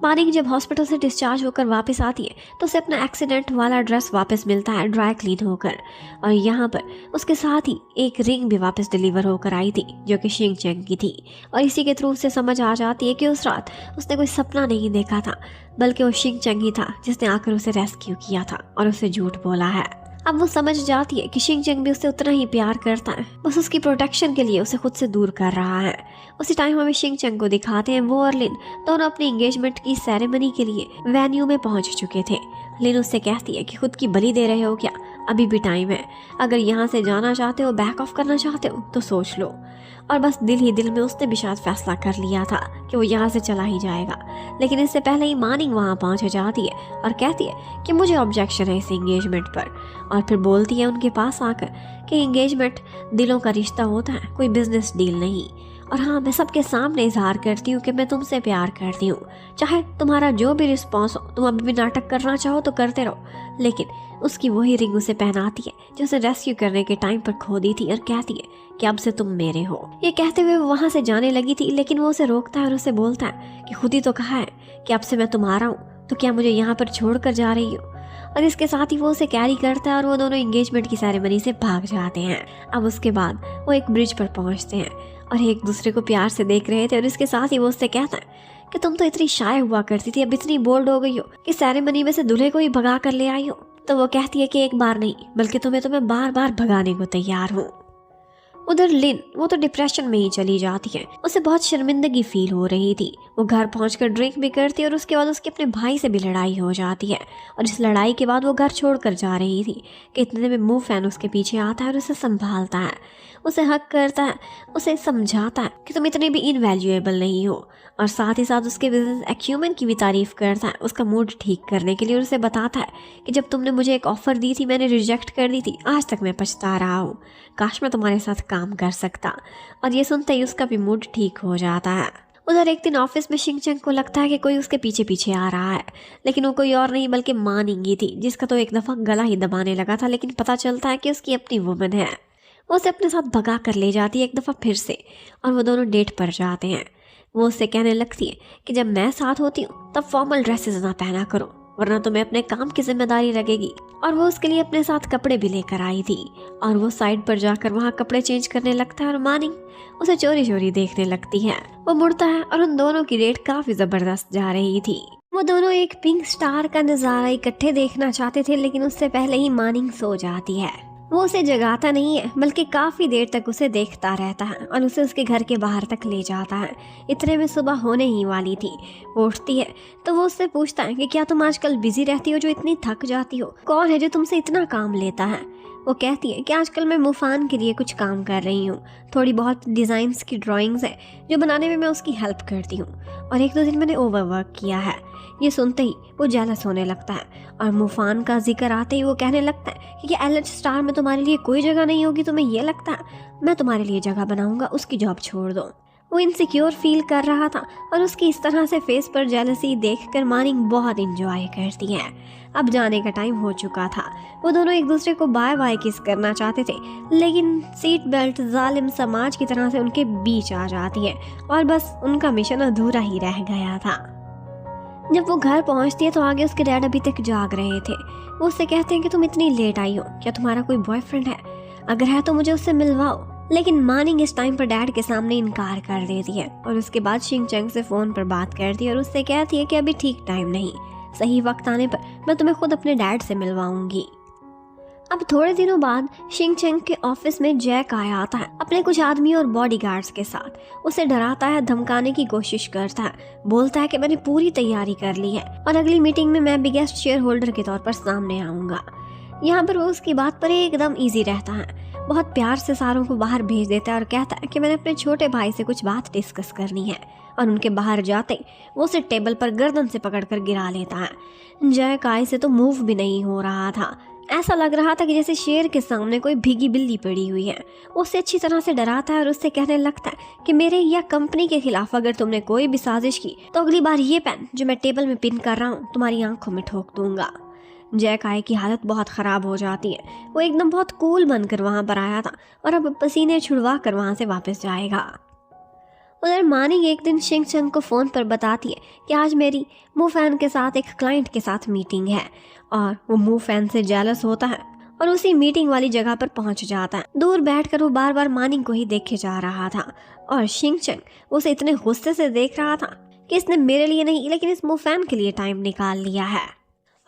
मानिंग जब हॉस्पिटल से डिस्चार्ज होकर वापस आती है तो उसे अपना एक्सीडेंट वाला ड्रेस वापस मिलता है ड्राई क्लीन होकर, और यहाँ पर उसके साथ ही एक रिंग भी वापस डिलीवर होकर आई थी जो कि शिंग चंग की थी। और इसी के थ्रू उसे समझ आ जाती है कि उस रात उसने कोई सपना नहीं देखा था, बल्कि वो शिंग चंग ही था जिसने आकर उसे रेस्क्यू किया था और उसे झूठ बोला है। अब वो समझ जाती है कि शिंग चंग भी उससे उतना ही प्यार करता है, बस उसकी प्रोटेक्शन के लिए उसे खुद से दूर कर रहा है। उसी टाइम हमें शिंग चंग को दिखाते हैं, वो और लिन दोनों अपनी एंगेजमेंट की सेरेमनी के लिए वेन्यू में पहुंच चुके थे। लिन उससे कहती है कि खुद की बलि दे रहे हो क्या, अभी भी टाइम है, अगर यहाँ से जाना चाहते हो, बैक ऑफ करना चाहते हो तो सोच लो। और बस दिल ही दिल में उसने भी शायद फैसला कर लिया था कि वो यहाँ से चला ही जाएगा। लेकिन इससे पहले ही मानिंग वहाँ पहुँच जाती है और कहती है कि मुझे ऑब्जेक्शन है इस एंगेजमेंट पर, और फिर बोलती है उनके पास आकर कि एंगेजमेंट दिलों का रिश्ता होता है, कोई बिजनेस डील नहीं। और हाँ, मैं सबके सामने इजहार करती हूँ कि मैं तुमसे प्यार करती हूँ, चाहे तुम्हारा जो भी रिस्पॉन्स हो, तुम अभी भी नाटक करना चाहो तो करते रहो। लेकिन उसकी वही रिंग उसे पहनाती है जो उसे रेस्क्यू करने के टाइम पर खो दी थी और कहती है कि अब से तुम मेरे हो। ये कहते हुए वो वहाँ से जाने लगी थी, लेकिन वो उसे रोकता है और उसे बोलता है कि खुद ही तो कहा है कि अब से मैं तुम्हारा हूँ, तो क्या मुझे यहाँ पर छोड़ कर जा रही हो। और इसके साथ ही वो उसे कैरी करता है और वो दोनों एंगेजमेंट की सेरेमनी से भाग जाते हैं। अब उसके बाद वो एक ब्रिज पर पहुँचते हैं और एक दूसरे को प्यार से देख रहे थे, और इसके साथ ही वो उससे कहता है कि तुम तो इतनी शाय हुआ करती थी, अब इतनी बोल्ड हो गई हो कि सेरेमनी में से दूल्हे को ही भगा कर ले आई हो। तो वो कहती है कि एक बार नहीं बल्कि तुम्हें तो मैं बार बार भगाने को तैयार हूँ। उधर लिन वो तो डिप्रेशन में ही चली जाती है, उसे बहुत शर्मिंदगी फील हो रही थी। वो घर पहुंचकर ड्रिंक भी करती है और उसके बाद उसके अपने भाई से भी लड़ाई हो जाती है, और इस लड़ाई के बाद वो घर छोड़कर जा रही थी कि इतने में मूफेन उसके पीछे आता है और उसे संभालता है, उसे हक करता है, उसे समझाता है कि तुम इतने भी इनवैल्यूएबल नहीं हो, और साथ ही साथ उसके बिजनेस एक्यूमेन की भी तारीफ करता है उसका मूड ठीक करने के लिए, और उसे बताता है कि जब तुमने मुझे एक ऑफ़र दी थी मैंने रिजेक्ट कर दी थी, आज तक मैं पछता रहा हूँ, काश मैं तुम्हारे साथ काम कर सकता। और ये सुनते ही उसका भी मूड ठीक हो जाता है। उधर एक दिन ऑफिस में शिंग चंग को लगता है कि कोई उसके पीछे पीछे आ रहा है, लेकिन वो कोई और नहीं बल्कि मानिंग ही थी, जिसका तो एक दफ़ा गला ही दबाने लगा था, लेकिन पता चलता है कि उसकी अपनी वुमन है। वो उसे अपने साथ भगा कर ले जाती है एक दफ़ा फिर से, और वो दोनों डेट पर जाते हैं। वो उससे कहने लगती है कि जब मैं साथ होती हूँ तब फॉर्मल ड्रेसेस ना पहना करो, वरना तुम्हें अपने काम की जिम्मेदारी लगेगी। और वो उसके लिए अपने साथ कपड़े भी लेकर आई थी, और वो साइड पर जाकर वहाँ कपड़े चेंज करने लगता है, और मानिंग उसे चोरी चोरी देखने लगती है। वो मुड़ता है और उन दोनों की डेट काफी जबरदस्त जा रही थी। वो दोनों एक पिंक स्टार का नज़ारा इकट्ठे देखना चाहते थे, लेकिन उससे पहले ही मानिंग सो जाती है। वो उसे जगाता नहीं है बल्कि काफ़ी देर तक उसे देखता रहता है और उसे उसके घर के बाहर तक ले जाता है। इतने में सुबह होने ही वाली थी। वो उठती है तो वो उससे पूछता है कि क्या तुम आजकल बिजी रहती हो जो इतनी थक जाती हो, कौन है जो तुमसे इतना काम लेता है। वो कहती है कि आजकल मैं मुफान के लिए कुछ काम कर रही हूँ, थोड़ी बहुत डिज़ाइंस की ड्राइंग्स है जो बनाने में मैं उसकी हेल्प करती हूँ, और एक दो दिन मैंने ओवरवर्क किया है। ये सुनते ही वो जेलस होने लगता है, और मुफान का जिक्र आते ही वो कहने लगता है कि एलर्ट स्टार में तुम्हारे लिए कोई जगह नहीं होगी, तुम्हें ये लगता है मैं तुम्हारे लिए जगह बनाऊंगा, उसकी जॉब छोड़ दो। वो इनसिक्योर फील कर रहा था, और उसकी इस तरह से फेस पर जेलसी देखकर मानिंग बहुत इंजॉय करती है। अब जाने का टाइम हो चुका था। वो दोनों एक दूसरे को बाय बाय किस करना चाहते थे, लेकिन सीट बेल्ट जालिम समाज की तरह से उनके बीच आ जाती है, और बस उनका मिशन अधूरा ही रह गया था। जब वो घर पहुंचती है तो आगे उसके डैड अभी तक जाग रहे थे। वो उससे कहते हैं कि तुम इतनी लेट आई हो, क्या तुम्हारा कोई बॉयफ्रेंड है? अगर है तो मुझे उससे मिलवाओ। लेकिन मानिंग इस टाइम पर डैड के सामने इनकार कर देती है, और उसके बाद शिंग चंग से फ़ोन पर बात करती है और उससे कहती है कि अभी ठीक टाइम नहीं, सही वक्त आने पर मैं तुम्हें खुद अपने डैड से मिलवाऊंगी। अब थोड़े दिनों बाद शिंग चंग के ऑफिस में जैक आया आता है अपने कुछ आदमी और बॉडीगार्ड्स के साथ। उसे डराता है, धमकाने की कोशिश करता है, बोलता है कि मैंने पूरी तैयारी कर ली है और अगली मीटिंग में मैं बिगेस्ट शेयर होल्डर के तौर पर सामने आऊंगा। यहाँ पर वो उसकी बात पर एकदम इजी रहता है। बहुत प्यार से सारों को बाहर भेज देता है और कहता है कि मैंने अपने छोटे भाई से कुछ बात डिस्कस करनी है। और उनके बाहर जाते वो उसे टेबल पर गर्दन से पकड़कर गिरा लेता है। जय काय से तो मूव भी नहीं हो रहा था। ऐसा लग रहा था कि जैसे शेर के सामने कोई भीगी बिल्ली पड़ी हुई है। वो उससे अच्छी तरह से डराता है और उससे कहने लगता है कि मेरे या कंपनी के खिलाफ अगर तुमने कोई भी साजिश की तो अगली बार ये पेन जो मैं टेबल में पिन कर रहा हूँ तुम्हारी आंखों में ठोक दूंगा। जय काय की हालत बहुत ख़राब हो जाती है। वो एकदम बहुत कूल बनकर वहाँ पर आया था और अब पसीने छुड़वा कर वहाँ से वापस जाएगा। उधर मानिंग एक दिन शिंग चंग को फ़ोन पर बताती है कि आज मेरी मू फैन के साथ एक क्लाइंट के साथ मीटिंग है। और वो मू फैन से जेलस होता है और उसी मीटिंग वाली जगह पर पहुंच जाता है। दूर बैठकर वो बार बार मानिंग को ही देखे जा रहा था और शिंग चंग उसे इतने गुस्से से देख रहा था कि इसने मेरे लिए नहीं लेकिन इस मू फैन के लिए टाइम निकाल लिया है।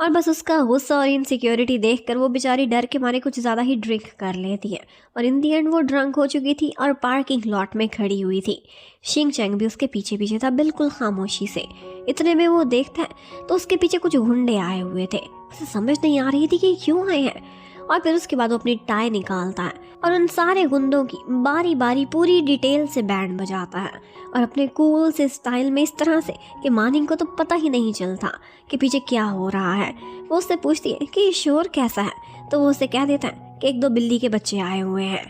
और बस उसका गुस्सा और इनसिक्योरिटी देखकर वो बेचारी डर के मारे कुछ ज़्यादा ही ड्रिंक कर लेती है और इन दी एंड वो ड्रंक हो चुकी थी और पार्किंग लॉट में खड़ी हुई थी। शिंग चैंग भी उसके पीछे पीछे था बिल्कुल खामोशी से। इतने में वो देखता है तो उसके पीछे कुछ गुंडे आए हुए थे। उसे समझ नहीं आ रही थी कि क्यों आए हैं। और फिर उसके बाद वो अपनी टाई निकालता है और उन सारे गुंडों की बारी बारी पूरी डिटेल से बैंड बजाता है और अपने कूल से स्टाइल में इस तरह से कि मानिंग को तो पता ही नहीं चलता कि पीछे क्या हो रहा है। वो उससे पूछती है कि ये शोर कैसा है तो वो उसे कह देता है कि एक दो बिल्ली के बच्चे आए हुए हैं।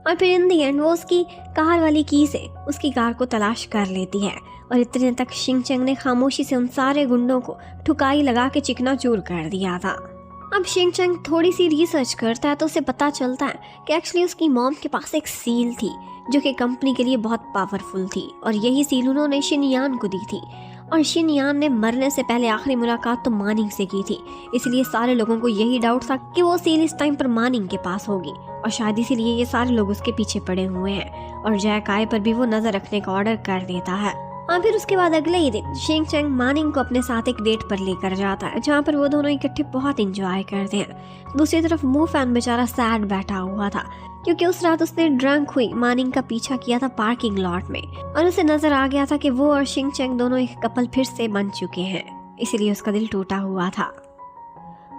और फिर इन दी एंड वो उसकी कार वाली की से उसकी कार को तलाश कर लेती है। और इतने तक शिंग चंग ने खामोशी से उन सारे गुंडों को ठुकाई लगा के चिकनाचूर कर दिया था। अब शिंग चंग थोड़ी सी रिसर्च करता है तो उसे पता चलता है कि एक्चुअली उसकी मॉम के पास एक सील थी जो कि कंपनी के लिए बहुत पावरफुल थी और यही सील उन्होंने शिनयान को दी थी। और शिनयान ने मरने से पहले आखिरी मुलाकात तो मानिंग से की थी, इसलिए सारे लोगों को यही डाउट था कि वो सील इस टाइम पर मानिंग के पास होगी और शायद इसीलिए ये सारे लोग उसके पीछे पड़े हुए हैं। और जय काय पर भी वो नजर रखने का ऑर्डर कर देता है। और फिर उसके बाद अगले ही दिन शिंग चंग मानिंग को अपने साथ एक डेट पर लेकर जाता है जहाँ पर वो दोनों इकट्ठे बहुत इंजॉय करते हैं। दूसरी तरफ मू फैन बेचारा सैड बैठा हुआ था क्योंकि उस रात उसने ड्रंक हुई मानिंग का पीछा किया था पार्किंग लॉट में और उसे नजर आ गया था कि वो और शिंग चंग दोनों एक कपल फिर से बन चुके हैं, इसीलिए उसका दिल टूटा हुआ था।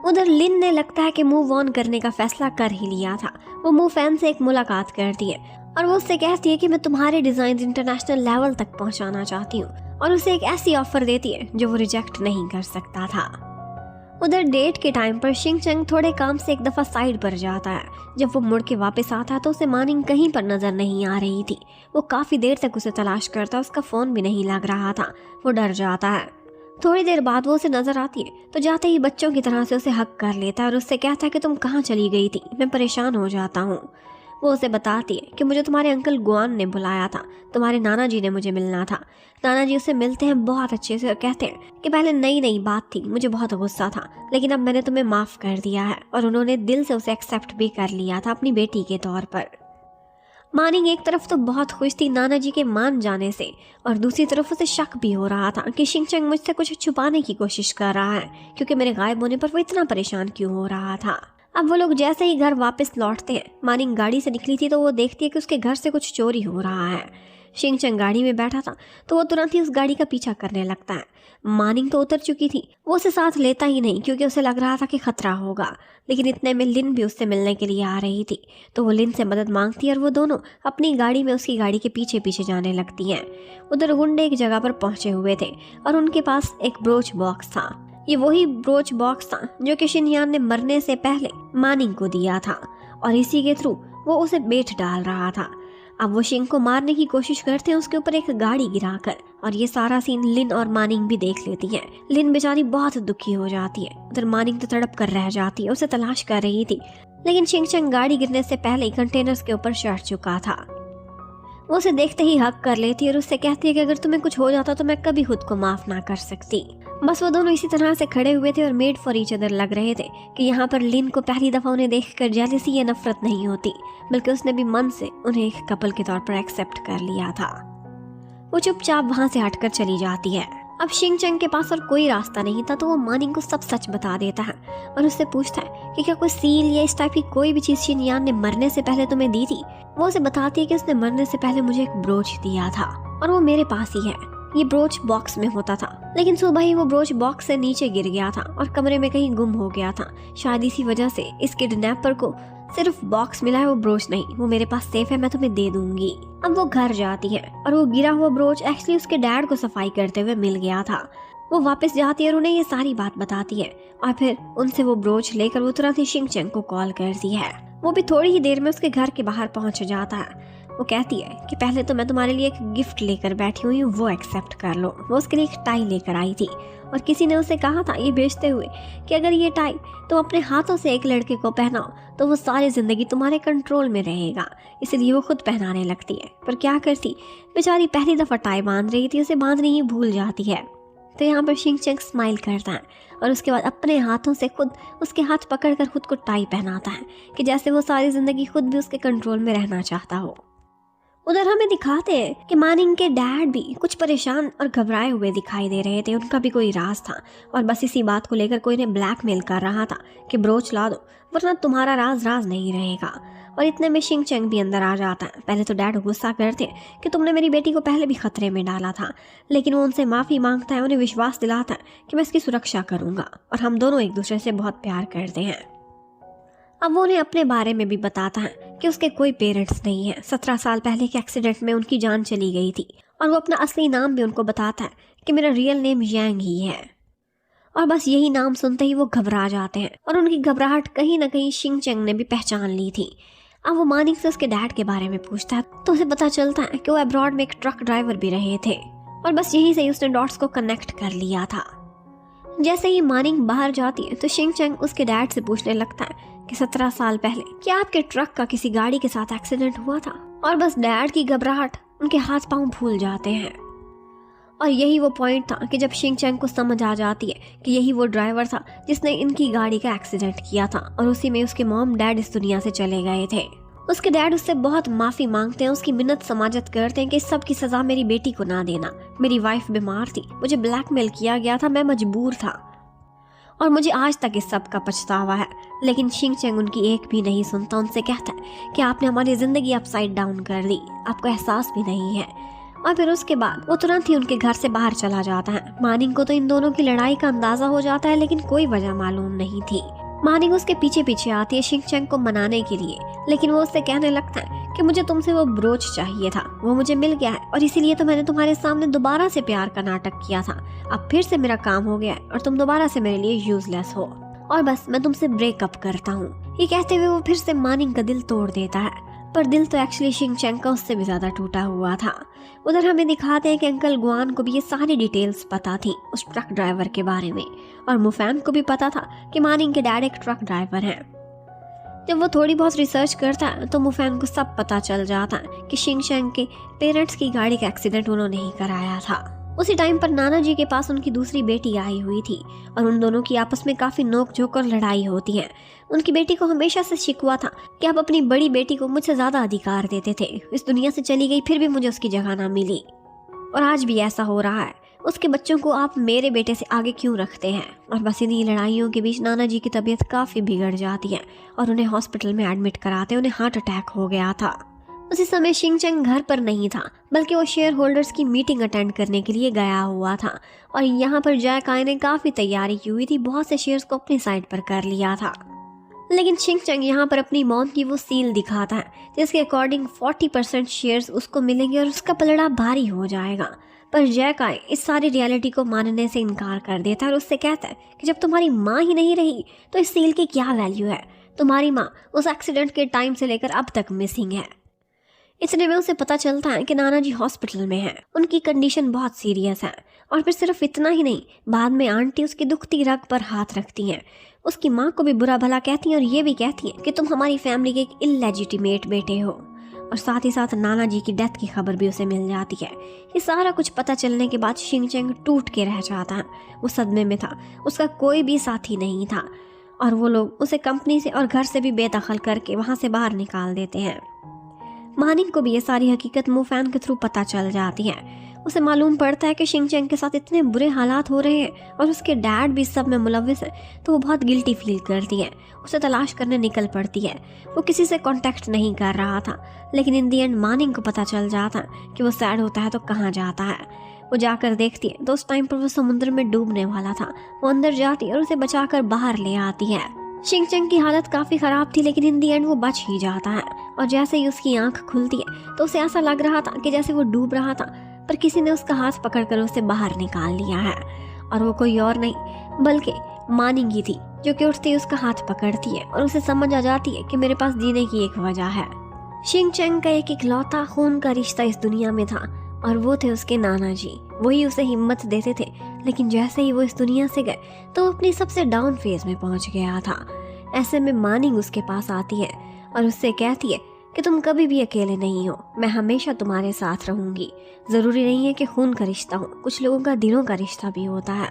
उधर लिन ने लगता है कि मूव ऑन करने का फैसला कर ही लिया था। वो मू फैन से एक मुलाकात करती है और वो उससे कहती है कि मैं तुम्हारे डिजाइन इंटरनेशनल लेवल तक पहुंचाना चाहती हूँ और उसे एक ऐसी ऑफर देती है जो वो रिजेक्ट नहीं कर सकता था। उधर डेट के टाइम पर शिंग चंग थोड़े काम से एक दफा साइड पर जाता है। जब वो मुड़ के वापस आता है तो उसे मानिंग कहीं पर नजर नहीं आ रही थी। वो काफी देर तक उसे तलाश करता, उसका फोन भी नहीं लग रहा था। वो डर जाता है। थोड़ी देर बाद वो उसे नजर आती है तो जाते ही बच्चों की तरह से उसे हक कर लेता है और उससे कहता है कि तुम कहाँ चली गई थी, मैं परेशान हो जाता हूँ। वो उसे बताती है कि मुझे तुम्हारे अंकल गुआन ने बुलाया था, तुम्हारे नाना जी ने मुझे मिलना था। नाना जी उसे मिलते हैं बहुत अच्छे से और कहते हैं कि पहले नई नई बात थी, मुझे बहुत गुस्सा था, लेकिन अब मैंने तुम्हें माफ़ कर दिया है। और उन्होंने दिल से उसे एक्सेप्ट भी कर लिया था अपनी बेटी के तौर पर। मानिंग एक तरफ तो बहुत खुश थी नाना जी के मान जाने से और दूसरी तरफ उसे शक भी हो रहा था कि शिंग चंग मुझसे कुछ छुपाने की कोशिश कर रहा है क्योंकि मेरे गायब होने पर वो इतना परेशान क्यों हो रहा था। अब वो लोग जैसे ही घर वापस लौटते हैं, मानिंग गाड़ी से निकली थी तो वो देखती है कि उसके घर से कुछ चोरी हो रहा है। शिंग चंग गाड़ी में बैठा था तो वो तुरंत ही उस गाड़ी का पीछा करने लगता है। मानिंग तो उतर चुकी थी, वो उसे साथ लेता ही नहीं क्योंकि उसे लग रहा था कि खतरा होगा। लेकिन इतने में लिन भी उससे मिलने के लिए आ रही थी तो वो लिन से मदद मांगती है और वो दोनों अपनी गाड़ी में उसकी गाड़ी के पीछे पीछे जाने लगती हैं। उधर गुंडे एक जगह पर पहुंचे हुए थे और उनके पास एक ब्रोच बॉक्स था। ये वही ब्रोच बॉक्स था जो कि शिनयान ने मरने से पहले मानिंग को दिया था और इसी के थ्रू वो उसे बेच डाल रहा था। अब वो शिंग को मारने की कोशिश करते हैं उसके ऊपर एक गाड़ी गिराकर और ये सारा सीन लिन और मानिंग भी देख लेती है। लिन बेचारी बहुत दुखी हो जाती है। उधर मानिंग तो तड़प कर रह जाती है, उसे तलाश कर रही थी लेकिन शिंग चंग गाड़ी गिरने से पहले ही कंटेनर्स के ऊपर चढ़ चुका था। वो उसे देखते ही हक कर लेती है और उससे कहती है कि अगर तुम्हें कुछ हो जाता तो मैं कभी खुद को माफ ना कर सकती। बस वो दोनों इसी तरह से खड़े हुए थे और मेड फॉर ईच अदर लग रहे थे कि यहाँ पर लिन को पहली दफा उन्हें देखकर जेलसी या नफरत नहीं होती, बल्कि उसने भी मन से उन्हें एक कपल के तौर पर एक्सेप्ट कर लिया था। वो चुपचाप वहाँ से हटकर चली जाती है। अब शिंग चंग के पास और कोई रास्ता नहीं था तो वो मानिंग को सब सच बता देता है और उससे पूछता है कि क्या कोई सील या इस टाइप की कोई भी चीज़ शिनयान ने मरने से पहले तुम्हें दी थी। वो उसे बताती है कि उसने मरने से पहले मुझे एक ब्रोच दिया था और वो मेरे पास ही है। ये ब्रोच बॉक्स में होता था लेकिन सुबह ही वो ब्रोच बॉक्स से नीचे गिर गया था और कमरे में कहीं गुम हो गया था। शायद इसी वजह से इस किडनैपर को सिर्फ बॉक्स मिला है, वो ब्रोच नहीं, वो मेरे पास सेफ है, मैं तुम्हें दे दूंगी। अब वो घर जाती है और वो गिरा हुआ ब्रोच एक्चुअली उसके डैड को सफाई करते हुए मिल गया था। वो वापस जाती है और उन्हें ये सारी बात बताती है और फिर उनसे वो ब्रोच लेकर वो तुरंत ही शिंगचैंग को कॉल करती है। वो भी थोड़ी ही देर में उसके घर के बाहर पहुंच जाता है। वो कहती है कि पहले तो मैं तुम्हारे लिए एक गिफ्ट लेकर बैठी हुई हूँ, वो एक्सेप्ट कर लो। वो उसके लिए एक टाई लेकर आई थी और किसी ने उसे कहा था ये बेचते हुए कि अगर ये टाई तुम अपने हाथों से एक लड़के को पहनाओ तो वो सारी जिंदगी तुम्हारे कंट्रोल में रहेगा। इसलिए वो खुद पहनाने लगती है, पर क्या करती, बेचारी पहली दफ़ा टाई बांध रही थी, उसे बांधनी ही भूल जाती है। तो यहाँ पर शिंगचैंग स्माइल करता है और उसके बाद अपने हाथों से खुद उसके हाथ पकड़कर खुद को टाई पहनाता है कि जैसे वो सारी जिंदगी खुद भी उसके कंट्रोल में रहना चाहता हो। उधर हमें दिखाते हैं कि मानिंग के डैड भी कुछ परेशान और घबराए हुए दिखाई दे रहे थे। उनका भी कोई राज था और बस इसी बात को लेकर कोई ने ब्लैकमेल कर रहा था कि ब्रोच ला दो वरना तुम्हारा राज नहीं रहेगा। और इतने में शिंगचैंग भी अंदर आ जाता है। पहले तो डैड गुस्सा करते हैं कि तुमने मेरी बेटी को पहले भी खतरे में डाला था, लेकिन वो उनसे माफ़ी मांगता है, उन्हें विश्वास दिलाता है कि मैं इसकी सुरक्षा करूँगा और हम दोनों एक दूसरे से बहुत प्यार करते हैं। अब वो उन्हें अपने बारे में भी बताता है कि उसके कोई पेरेंट्स नहीं है। 17 साल पहले के एक्सीडेंट में उनकी जान चली गई थी और वो अपना असली नाम भी उनको बताता है कि मेरा रियल नेम यांग ही है। और बस यही नाम सुनते ही वो घबरा जाते हैं और उनकी घबराहट कहीं ना कहीं शिंगचैंग ने भी पहचान ली थी। अब वो मानिंग से उसके डैड के बारे में पूछता है तो उसे पता चलता है कि वो अब्रॉड में एक ट्रक ड्राइवर भी रहे थे और बस यहीं से ही उसने डॉट्स को कनेक्ट कर लिया था। जैसे ही मानिंग बाहर जाती है तो शिंगचैंग उसके डैड से पूछने लगता है कि 17 साल पहले क्या आपके ट्रक का किसी गाड़ी के साथ एक्सीडेंट हुआ था। और बस डैड की घबराहट उनके हाथ पांव फूल जाते हैं। और यही वो पॉइंट था कि जब शिंगचैंग को समझ आ जाती है कि यही वो ड्राइवर था जिसने इनकी गाड़ी का एक्सीडेंट किया था और उसी में उसके मॉम डैड इस दुनिया से चले गए थे। उसके डैड उससे बहुत माफी मांगते हैं, उसकी मिन्नत समाजत करते हैं कि इस सब की सजा मेरी बेटी को ना देना। मेरी वाइफ बीमार थी, मुझे ब्लैकमेल किया गया था, मैं मजबूर था और मुझे आज तक इस सब का पछतावा है। लेकिन शिंगचैंग उनकी एक भी नहीं सुनता। उनसे कहता है कि आपने हमारी जिंदगी अपसाइड डाउन कर दी, आपको एहसास भी नहीं है। और फिर उसके बाद वो तुरंत ही उनके घर से बाहर चला जाता है। मानिंग को तो इन दोनों की लड़ाई का अंदाजा हो जाता है, लेकिन कोई वजह मालूम नहीं थी। मानिंग उसके पीछे पीछे आती है शिंगचैंग को मनाने के लिए, लेकिन वो उससे कहने लगता है कि मुझे तुमसे वो ब्रोच चाहिए था, वो मुझे मिल गया है और इसीलिए तो मैंने तुम्हारे सामने दोबारा से प्यार का नाटक किया था। अब फिर से मेरा काम हो गया है और तुम दोबारा से मेरे लिए यूजलेस हो और बस मैं तुमसे ब्रेकअप करता हूँ। ये कहते हुए वो फिर से मानिंग का दिल तोड़ देता है, पर दिल तो एक्चुअली शिंगचैंग का उससे भी ज्यादा टूटा हुआ था। उधर हमें दिखाते हैं कि अंकल गुआन को भी ये सारी डिटेल्स पता थी उस ट्रक ड्राइवर के बारे में और मुफैन को भी पता था कि मानिंग के डैड एक ट्रक ड्राइवर हैं। जब वो थोड़ी बहुत रिसर्च करता है तो मुफैन को सब पता चल जाता है कि शिंगचैंग के पेरेंट्स की गाड़ी का एक्सीडेंट उन्होंने ही कराया था। उसी टाइम पर नाना जी के पास उनकी दूसरी बेटी आई हुई थी और उन दोनों की आपस में काफी नोक झोंक और लड़ाई होती है। उनकी बेटी को हमेशा से शिकवा था कि आप अपनी बड़ी बेटी को मुझसे ज्यादा अधिकार देते थे, इस दुनिया से चली गई फिर भी मुझे उसकी जगह ना मिली और आज भी ऐसा हो रहा है। उसके बच्चों को आप मेरे बेटे से आगे क्यों रखते हैं। और बस इन्हीं लड़ाइयों के बीच नाना जी की तबीयत काफी बिगड़ जाती है और उन्हें हॉस्पिटल में एडमिट कराते उन्हें हार्ट अटैक हो गया था। उसी समय शिंगचैंग घर पर नहीं था, बल्कि वो शेयर होल्डर्स की मीटिंग अटेंड करने के लिए गया हुआ था और यहाँ पर जैक आई ने काफ़ी तैयारी की हुई थी, बहुत से शेयर्स को अपनी साइड पर कर लिया था। लेकिन शिंगचैंग यहाँ पर अपनी मॉम की वो सील दिखाता है जिसके अकॉर्डिंग 40% शेयर्स उसको मिलेंगे और उसका पलड़ा भारी हो जाएगा। पर जैक आई इस सारी रियलिटी को मानने से इनकार कर देता है और उससे कहता है कि जब तुम्हारी माँ ही नहीं रही तो इस सील की क्या वैल्यू है। तुम्हारी माँ उस एक्सीडेंट के टाइम से लेकर अब तक मिसिंग है। इतने में उसे पता चलता है कि नाना जी हॉस्पिटल में हैं, उनकी कंडीशन बहुत सीरियस है। और फिर सिर्फ इतना ही नहीं, बाद में आंटी उसकी दुखती रग पर हाथ रखती हैं, उसकी माँ को भी बुरा भला कहती हैं और ये भी कहती हैं कि तुम हमारी फैमिली के एक इलेजिटिमेट बेटे हो। और साथ ही साथ नाना जी की डेथ की खबर भी उसे मिल जाती है। ये सारा कुछ पता चलने के बाद शिंगचैंग टूट के रह जाता है। वो सदमे में था, उसका कोई भी साथी नहीं था और वो लोग उसे कंपनी से और घर से भी बेदखल करके वहाँ से बाहर निकाल देते हैं। मानिंग को भी ये सारी हकीकत मुफैन के थ्रू पता चल जाती है। उसे मालूम पड़ता है कि शिंगचैंग के साथ इतने बुरे हालात हो रहे हैं और उसके डैड भी सब में मुलविस है, तो वो बहुत गिल्टी फील करती है। उसे तलाश करने निकल पड़ती है। वो किसी से कांटेक्ट नहीं कर रहा था, लेकिन इन दी एंड मानिंग को पता चल जाता है कि वो सैड होता है तो कहाँ जाता है। वो जाकर देखती है तो उस टाइम पर वो समुद्र में डूबने वाला था। वो अंदर जाती है और उसे बचाकर बाहर ले आती है। शिंगचंग की हालत काफ़ी ख़राब थी, लेकिन इन दी एंड वो बच ही जाता है। और जैसे ही उसकी आंख खुलती है तो उसे ऐसा लग रहा था कि जैसे वो डूब रहा था, पर किसी ने उसका हाथ पकड़कर उसे बाहर निकाल लिया है। और वो कोई और नहीं बल्कि मानिंग ही थी, जो कि उठती उसका हाथ पकड़ती है और उसे समझ आ जाती है कि मेरे पास जीने की एक वजह है। शिंगचंग का एक इकलौता खून का रिश्ता इस दुनिया में था, और वो थे उसके नाना जी। वही उसे हिम्मत देते थे, लेकिन जैसे ही वो इस दुनिया से गए तो वो अपनी सबसे डाउन फेज में पहुंच गया था। ऐसे में मानिंग उसके पास आती है और उससे कहती है कि तुम कभी भी अकेले नहीं हो, मैं हमेशा तुम्हारे साथ रहूंगी। जरूरी नहीं है कि खून का रिश्ता हो, कुछ लोगों का दिलों का रिश्ता भी होता है।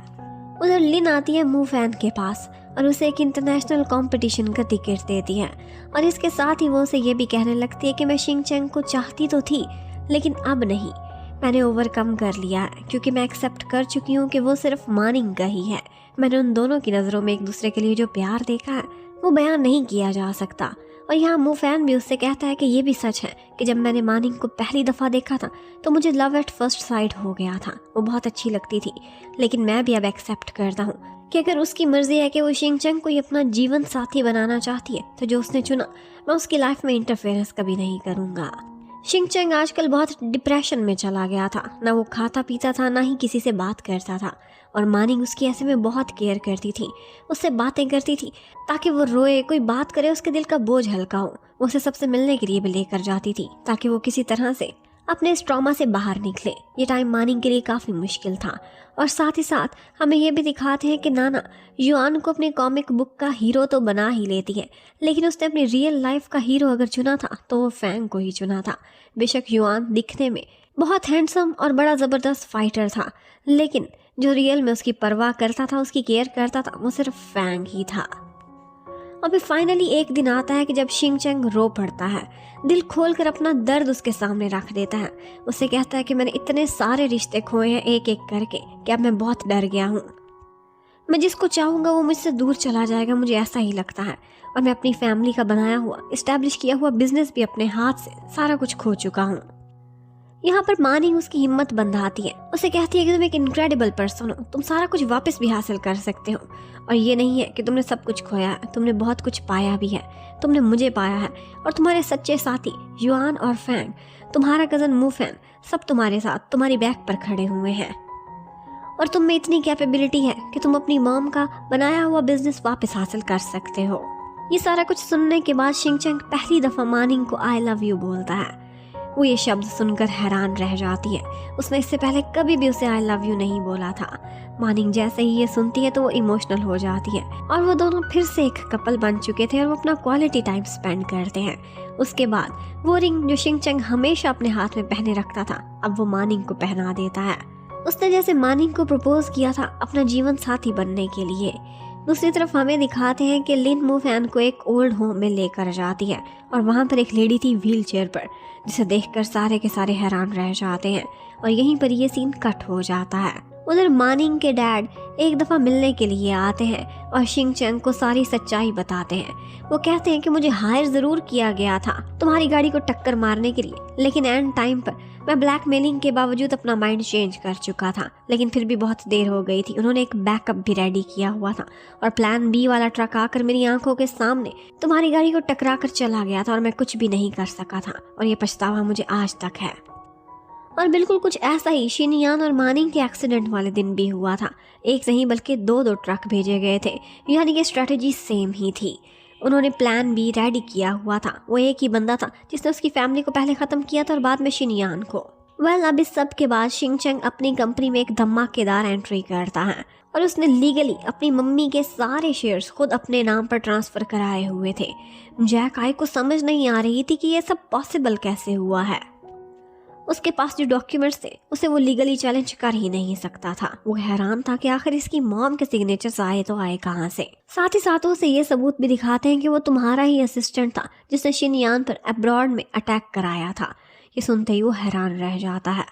उधर लिन आती है मू फैन के पास और उसे एक इंटरनेशनल कंपटीशन का टिकट देती है, और इसके साथ ही वो उसे ये भी कहने लगती है कि मैं शिंगचैंग को चाहती तो थी, लेकिन अब नहीं, मैंने ओवरकम कर लिया है, क्योंकि मैं एक्सेप्ट कर चुकी हूँ कि वो सिर्फ मानिंग का ही है। मैंने उन दोनों की नज़रों में एक दूसरे के लिए जो प्यार देखा है वो बयान नहीं किया जा सकता। और यहाँ मू फैन भी उससे कहता है कि ये भी सच है कि जब मैंने मानिंग को पहली दफ़ा देखा था तो मुझे लव एट फर्स्ट साइट हो गया था। वो बहुत अच्छी लगती थी, लेकिन मैं भी अब एक्सेप्ट करता हूँ कि अगर उसकी मर्जी है कि वो शिंगचैंग को अपना जीवन साथी बनाना चाहती है तो जो उसने चुना, मैं उसकी लाइफ में इंटरफेरेंस कभी नहीं करूँगा। शिंगचैंग आजकल बहुत डिप्रेशन में चला गया था। ना वो खाता पीता था, ना ही किसी से बात करता था। और मानिंग उसकी ऐसे में बहुत केयर करती थी, उससे बातें करती थी ताकि वो रोए, कोई बात करे, उसके दिल का बोझ हल्का हो। वो उसे सबसे मिलने के लिए भी लेकर जाती थी ताकि वो किसी तरह से अपने इस ट्रॉमा से बाहर निकले। ये टाइम मानिंग के लिए काफ़ी मुश्किल था। और साथ ही साथ हमें ये भी दिखाते हैं कि नाना युआन को अपनी कॉमिक बुक का हीरो तो बना ही लेती है, लेकिन उसने अपनी रियल लाइफ का हीरो अगर चुना था तो वो फैंग को ही चुना था। बेशक युआन दिखने में बहुत हैंडसम और बड़ा ज़बरदस्त फाइटर था, लेकिन जो रियल में उसकी परवाह करता था, उसकी केयर करता था, वो सिर्फ फैंग ही था। अभी फाइनली एक दिन आता है कि जब शिंगचैंग रो पड़ता है, दिल खोलकर अपना दर्द उसके सामने रख देता है। उसे कहता है कि मैंने इतने सारे रिश्ते खोए हैं एक एक करके कि अब मैं बहुत डर गया हूँ। मैं जिसको चाहूँगा वो मुझसे दूर चला जाएगा, मुझे ऐसा ही लगता है। और मैं अपनी फैमिली का बनाया हुआ, इस्टेब्लिश किया हुआ बिजनेस भी अपने हाथ से सारा कुछ खो चुका हूँ। यहाँ पर मानिंग उसकी हिम्मत बंधाती है, उसे कहती है कि तुम एक इनक्रेडिबल पर्सन हो, तुम सारा कुछ वापस भी हासिल कर सकते हो। और ये नहीं है कि तुमने सब कुछ खोया है, तुमने बहुत कुछ पाया भी है। तुमने मुझे पाया है, और तुम्हारे सच्चे साथी युआन और फैंग, तुम्हारा कज़न मू फैन, सब तुम्हारे साथ तुम्हारी बैक पर खड़े हुए हैं। और तुम में इतनी कैपेबिलिटी है कि तुम अपनी मॉम का बनाया हुआ बिजनेस वापस हासिल कर सकते हो। ये सारा कुछ सुनने के बाद शिंगचैंग पहली दफ़ा मानिंग को आई लव यू बोलता है। वो ये शब्द सुनकर हैरान रह जाती है, उसने इससे पहले कभी भी उसे आई लव यू नहीं बोला था। मानिंग जैसे ही ये सुनती है तो वो इमोशनल हो जाती है, और वो दोनों फिर से एक कपल बन चुके थे और वो अपना क्वालिटी टाइम स्पेंड करते हैं। उसके बाद वो रिंग जो शिंगचैंग हमेशा अपने हाथ में पहने रखता था, अब वो मानिंग को पहना देता है। उसने जैसे मानिंग को प्रपोज किया था अपना जीवन साथी बनने के लिए। दूसरी तरफ हमें दिखाते हैं कि लिन मू फैन को एक ओल्ड होम में लेकर जाती है, और वहाँ पर एक लेडी थी व्हील चेयर पर, जिसे देखकर सारे के सारे हैरान रह जाते हैं। और यहीं पर ये सीन कट हो जाता है। उधर मानिंग के डैड एक दफ़ा मिलने के लिए आते हैं और शिंगचैंग को सारी सच्चाई बताते हैं। वो कहते हैं कि मुझे हायर ज़रूर किया गया था तुम्हारी गाड़ी को टक्कर मारने के लिए, लेकिन एंड टाइम पर मैं ब्लैकमेलिंग के बावजूद अपना माइंड चेंज कर चुका था, लेकिन फिर भी बहुत देर हो गई थी। उन्होंने एक बैकअप भी रेडी किया हुआ था, और प्लान बी वाला ट्रक आकर मेरी आंखों के सामने तुम्हारी गाड़ी को टकरा कर चला गया था, और मैं कुछ भी नहीं कर सका था, और ये पछतावा मुझे आज तक है। और बिल्कुल कुछ ऐसा ही शिनयान और मानिंग के एक्सीडेंट वाले दिन भी हुआ था। एक नहीं बल्कि दो ट्रक भेजे गए थे, यानी कि स्ट्रेटेजी सेम ही थी। उन्होंने प्लान बी रेडी किया हुआ था। वो एक ही बंदा था जिसने उसकी फैमिली को पहले ख़त्म किया था और बाद में शिनयान को। अब इस सब के बाद शिंगचैंग अपनी कंपनी में एक धमाकेदार एंट्री करता है, और उसने लीगली अपनी मम्मी के सारे शेयर्स खुद अपने नाम पर ट्रांसफ़र कराए हुए थे। जैक आई को समझ नहीं आ रही थी कि ये सब पॉसिबल कैसे हुआ है। उसके पास जो डॉक्यूमेंट्स थे उसे वो लीगली चैलेंज कर ही नहीं सकता था। वो हैरान था कि आखिर इसकी मॉम के सिग्नेचर्स आए तो आए कहाँ से। साथ ही साथ उसे ये सबूत भी दिखाते हैं कि वो तुम्हारा ही असिस्टेंट था जिसने शिनयान पर अब्रॉड में अटैक कराया था। ये सुनते ही वो हैरान रह जाता है।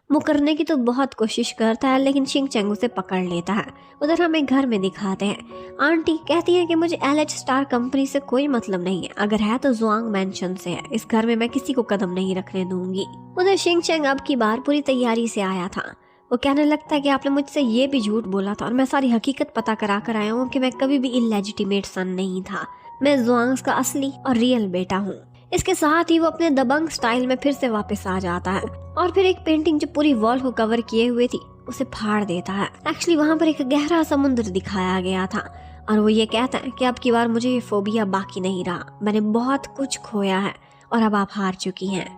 मुकरने की तो बहुत कोशिश करता है, लेकिन शिंगचैंग उसे पकड़ लेता है। उधर हमें घर में दिखाते हैं। आंटी कहती है कि मुझे LH स्टार कंपनी से कोई मतलब नहीं है, अगर है तो जुआंग मैंशन से है। इस घर में मैं किसी को कदम नहीं रखने दूंगी। उधर शिंगचैंग अब की बार पूरी तैयारी से आया था। वो कहने लगता है कि आपने मुझसे ये भी झूठ बोला था और मैं सारी हकीकत पता करा कर आया हूँ कि मैं कभी भी इलेजिटिमेट सन नहीं था, मैं जुआंग का असली और रियल बेटा हूँ। इसके साथ ही वो अपने दबंग स्टाइल में फिर से वापस आ जाता है और फिर एक पेंटिंग जो पूरी वॉल को कवर किए हुए थी उसे फाड़ देता है। एक्चुअली वहाँ पर एक गहरा समुद्र दिखाया गया था और वो ये कहता है कि अब की बार मुझे ये फोबिया बाकी नहीं रहा, मैंने बहुत कुछ खोया है और अब आप हार चुकी हैं।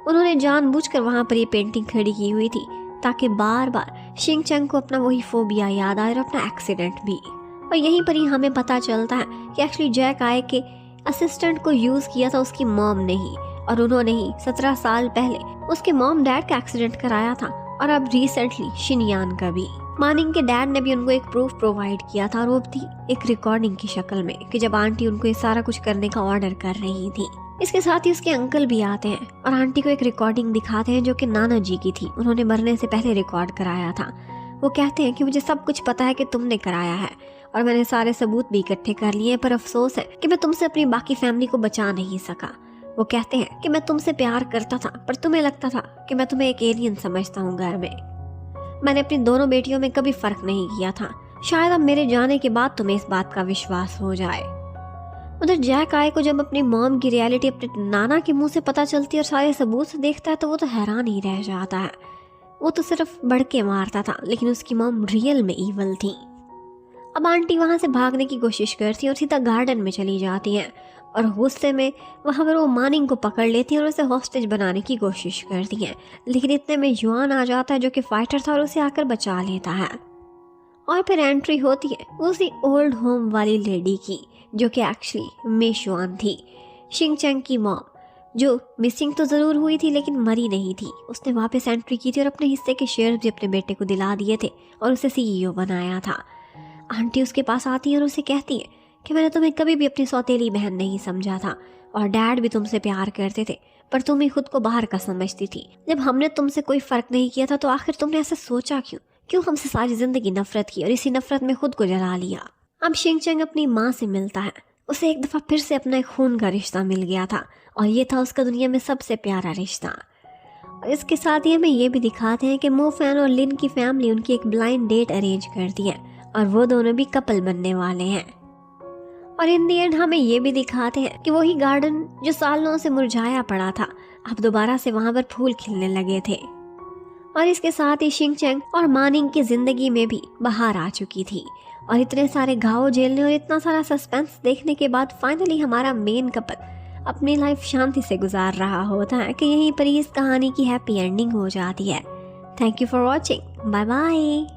उन्होंने जानबूझकर वहाँ पर ये पेंटिंग खड़ी की हुई थी ताकि बार बार शिंग चंग को अपना वही फोबिया याद आए और अपना एक्सीडेंट भी। और यहीं पर ही हमें पता चलता है कि एक्चुअली जैक आए के असिस्टेंट को यूज़ किया था उसकी मॉम ने ही, और उन्होंने ही 17 साल पहले उसके मॉम डैड का एक्सीडेंट कराया था और अब रिसेंटली शिनयान का भी। मानिंग के डैड ने भी उनको एक प्रूफ प्रोवाइड किया था और वो थी एक रिकॉर्डिंग की शक्ल में कि जब आंटी उनको ये सारा कुछ करने का ऑर्डर कर रही थी। इसके साथ ही उसके अंकल भी आते हैं और आंटी को एक रिकॉर्डिंग दिखाते हैं जो कि नाना जी की थी, उन्होंने मरने से पहले रिकॉर्ड कराया था। वो कहते हैं कि मुझे सब कुछ पता है कि तुमने कराया है और मैंने सारे सबूत भी इकट्ठे कर लिए, पर अफसोस है कि मैं तुमसे अपनी बाकी फैमिली को बचा नहीं सका। वो कहते हैं कि मैं तुमसे प्यार करता था पर तुम्हें लगता था कि मैं तुम्हें एक एलियन समझता हूँ घर में। मैंने अपनी दोनों बेटियों में कभी फर्क नहीं किया था, शायद अब मेरे जाने के बाद तुम्हें इस बात का विश्वास हो जाए। उधर जैक आए को जब अपनी मॉम की रियलिटी अपने नाना के मुंह से पता चलती है और सारे सबूत से देखता है तो वो तो हैरान ही रह जाता है। वो तो सिर्फ बढ़के मारता था लेकिन उसकी मॉम रियल में ईवल थी। अब आंटी वहाँ से भागने की कोशिश करती है और सीधा गार्डन में चली जाती हैं और गुस्से में वहाँ पर वो मानिंग को पकड़ लेती हैं और उसे हॉस्टेज बनाने की कोशिश करती हैं, लेकिन इतने में युआन आ जाता है जो कि फाइटर था और उसे आकर बचा लेता है। और फिर एंट्री होती है उसी ओल्ड होम वाली लेडी की जो कि एक्चुअली मेशुआन थी, शिंग चंग की मॉम, जो मिसिंग तो ज़रूर हुई थी लेकिन मरी नहीं थी। उसने वापस एंट्री की थी और अपने हिस्से के शेयर भी अपने बेटे को दिला दिए थे और उसे CEO बनाया था। आंटी उसके पास आती है और उसे कहती है कि मैंने तुम्हें कभी भी अपनी सौतेली बहन नहीं समझा था और डैड भी तुमसे प्यार करते थे, पर तुम ही खुद को बाहर का समझती थी। जब हमने तुमसे कोई फ़र्क नहीं किया था तो आखिर तुमने ऐसा सोचा क्यों हमसे सारी ज़िंदगी नफरत की और इसी नफरत में खुद को जला लिया। अब शिंग चंग अपनी माँ से मिलता है, उसे एक दफ़ा फिर से अपना एक खून का रिश्ता मिल गया था और ये था उसका दुनिया में सबसे प्यारा रिश्ता। और इसके साथ ही हमें ये भी दिखाते हैं कि मो फैन और लिन की फैमिली उनकी एक ब्लाइंड डेट अरेंज करती है और वो दोनों भी कपल बनने वाले हैं। और इन दी एंड हमें ये भी दिखाते हैं कि वही गार्डन जो सालों से मुरझाया पड़ा था अब दोबारा से वहाँ पर फूल खिलने लगे थे। और इसके साथ ही शिंग चंग और मानिंग की जिंदगी में भी बहार आ चुकी थी और इतने सारे घाव झेलने और इतना सारा सस्पेंस देखने के बाद फाइनली हमारा मेन कपल अपनी लाइफ शांति से गुजार रहा होता है कि यहीं पर इस कहानी की हैप्पी एंडिंग हो जाती है। Thank you for watching, bye bye.